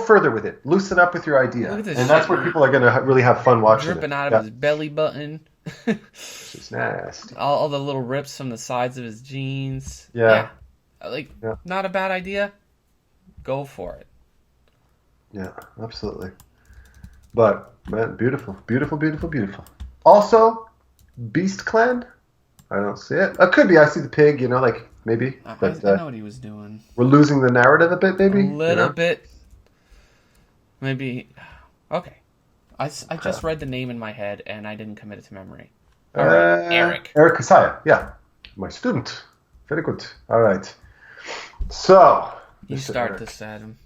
further with it. Loosen up with your idea. And that's where people are going to really have fun watching dripping out of his belly button. It's nasty. All the little rips from the sides of his jeans. Yeah. Not a bad idea. Go for it. Yeah, absolutely. But, man, beautiful. Beautiful, beautiful, beautiful. Also, Beast Clan? I don't see it. It could be. I see the pig, maybe. But, I know what he was doing. We're losing the narrative a bit, maybe? A little bit. Maybe. Okay. I just read the name in my head, and I didn't commit it to memory. All right, Eric. Eric Kasaya, yeah. My student. Very good. All right. So. You start this, Adam.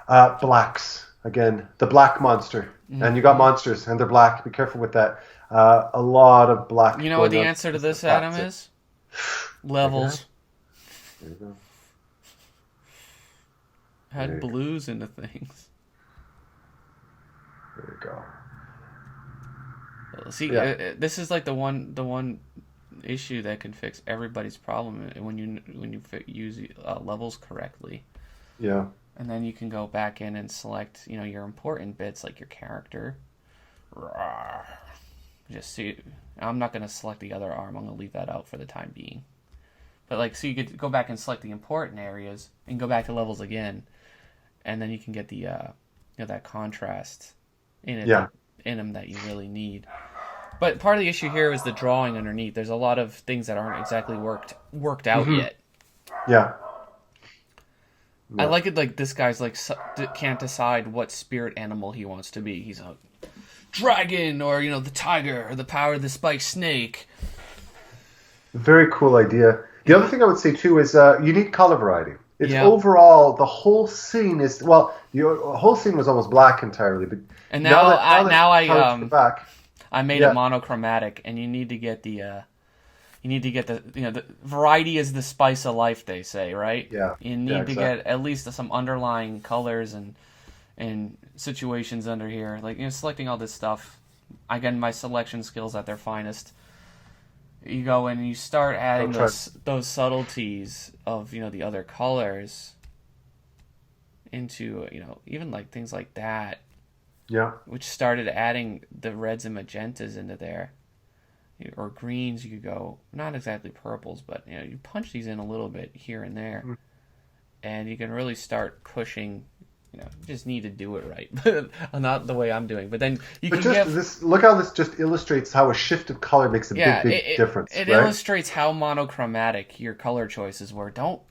Blacks. again, the black monster. Mm-hmm. And you got monsters, and they're black. Be careful with that. A lot of black. You know what the answer to this, Adam, is? Levels. There you go. Add blues into things. There you go. See, this is like the one issue that can fix everybody's problem when you use levels correctly. Yeah. And then you can go back in and select, your important bits like your character. Just see, I'm not going to select the other arm. I'm going to leave that out for the time being. But so you could go back and select the important areas and go back to levels again, and then you can get the that contrast in it. Yeah. In them that you really need. But part of the issue here is the drawing underneath. There's a lot of things that aren't exactly worked out yet. Yeah. I like it like this guy's can't decide what spirit animal he wants to be. He's a dragon, or the tiger, or the power of the spiked snake. Very cool idea. The other thing I would say too is you need color variety. It's overall the whole scene is the whole scene was almost black entirely, but now back, I made it monochromatic, and you need to get the the variety is the spice of life, they say, right? Yeah. You need to get at least some underlying colors and situations under here, selecting all this stuff. Again, my selection skills at their finest. You go in and you start adding those subtleties of the other colors into even things like that. Yeah. Which started adding the reds and magentas into there, or greens. You could go not exactly purples, but you punch these in a little bit here and there, and you can really start pushing. You just need to do it right, not the way I'm doing. But then you can look how this just illustrates how a shift of color makes a big difference. It illustrates how monochromatic your color choices were. Don't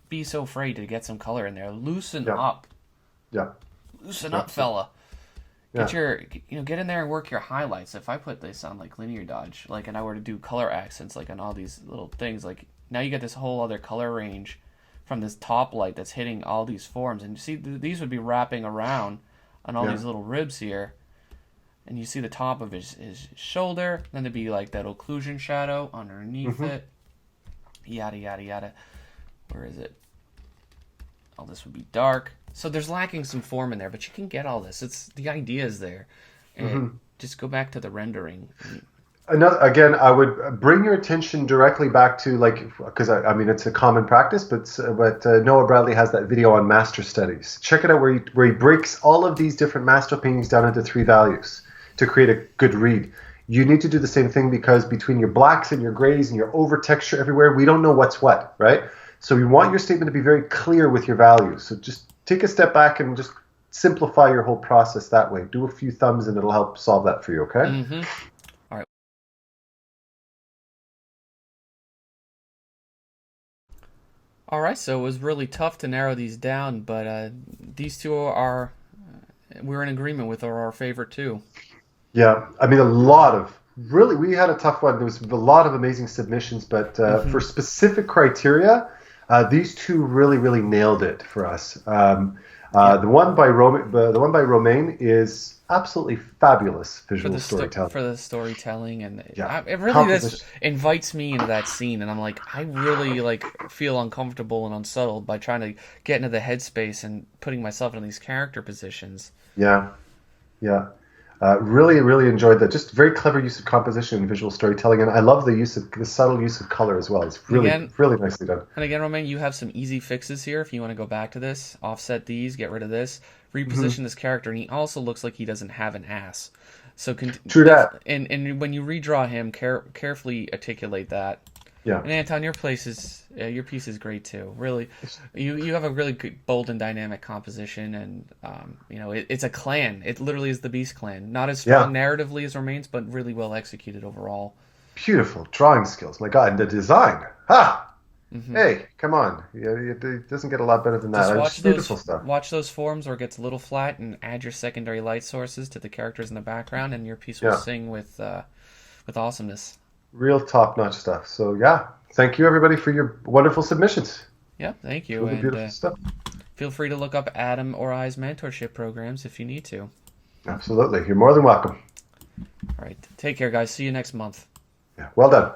be so afraid to get some color in there. Loosen up. Yeah. Loosen up, fella. Get get in there and work your highlights. If I put this on linear dodge, and I were to do color accents on all these little things, now you get this whole other color range from this top light that's hitting all these forms, and you see these would be wrapping around on all these little ribs here, and you see the top of his shoulder, then there'd be that occlusion shadow underneath it, yada yada yada. Where is it? All this would be dark, so there's lacking some form in there, but you can get all this. It's the idea is there, and just go back to the rendering. Again, I would bring your attention directly back to because I mean it's a common practice, but Noah Bradley has that video on master studies. Check it out where he breaks all of these different master paintings down into 3 values to create a good read. You need to do the same thing, because between your blacks and your grays and your over texture everywhere, we don't know what's what, right? So we want your statement to be very clear with your values. So just take a step back and just simplify your whole process that way. Do a few thumbs and it'll help solve that for you, okay? Mm-hmm. All right. All right, so it was really tough to narrow these down, but these two are, we're in agreement with, are our favorite too. Yeah, I mean, we had a tough one. There was a lot of amazing submissions, but for specific criteria, these two really, really nailed it for us. The one by Romain is absolutely fabulous visual storytelling. For the storytelling, and it really this invites me into that scene, and I'm I really feel uncomfortable and unsettled by trying to get into the headspace and putting myself in these character positions. Yeah. Really, really enjoyed that. Just very clever use of composition and visual storytelling, and I love the subtle use of color as well. It's really, really nicely done. And again, Romain, you have some easy fixes here. If you want to go back to this, offset these, get rid of this, reposition this character, and he also looks like he doesn't have an ass. So true that. And when you redraw him, carefully articulate that. Yeah. And Anton, your piece is great too. Really, you have a really good, bold and dynamic composition, and it's a clan. It literally is the Beast Clan. Not as strong narratively as Romain's, but really well executed overall. Beautiful drawing skills, my God, and the design. Hey, come on! It doesn't get a lot better than that. Just beautiful stuff. Watch those forms where it gets a little flat, and add your secondary light sources to the characters in the background, and your piece will sing with awesomeness. Real top-notch stuff. So, thank you, everybody, for your wonderful submissions. Yeah, thank you. Really beautiful stuff. feel free to look up Adam or I's mentorship programs if you need to. Absolutely. You're more than welcome. All right. Take care, guys. See you next month. Yeah. Well done.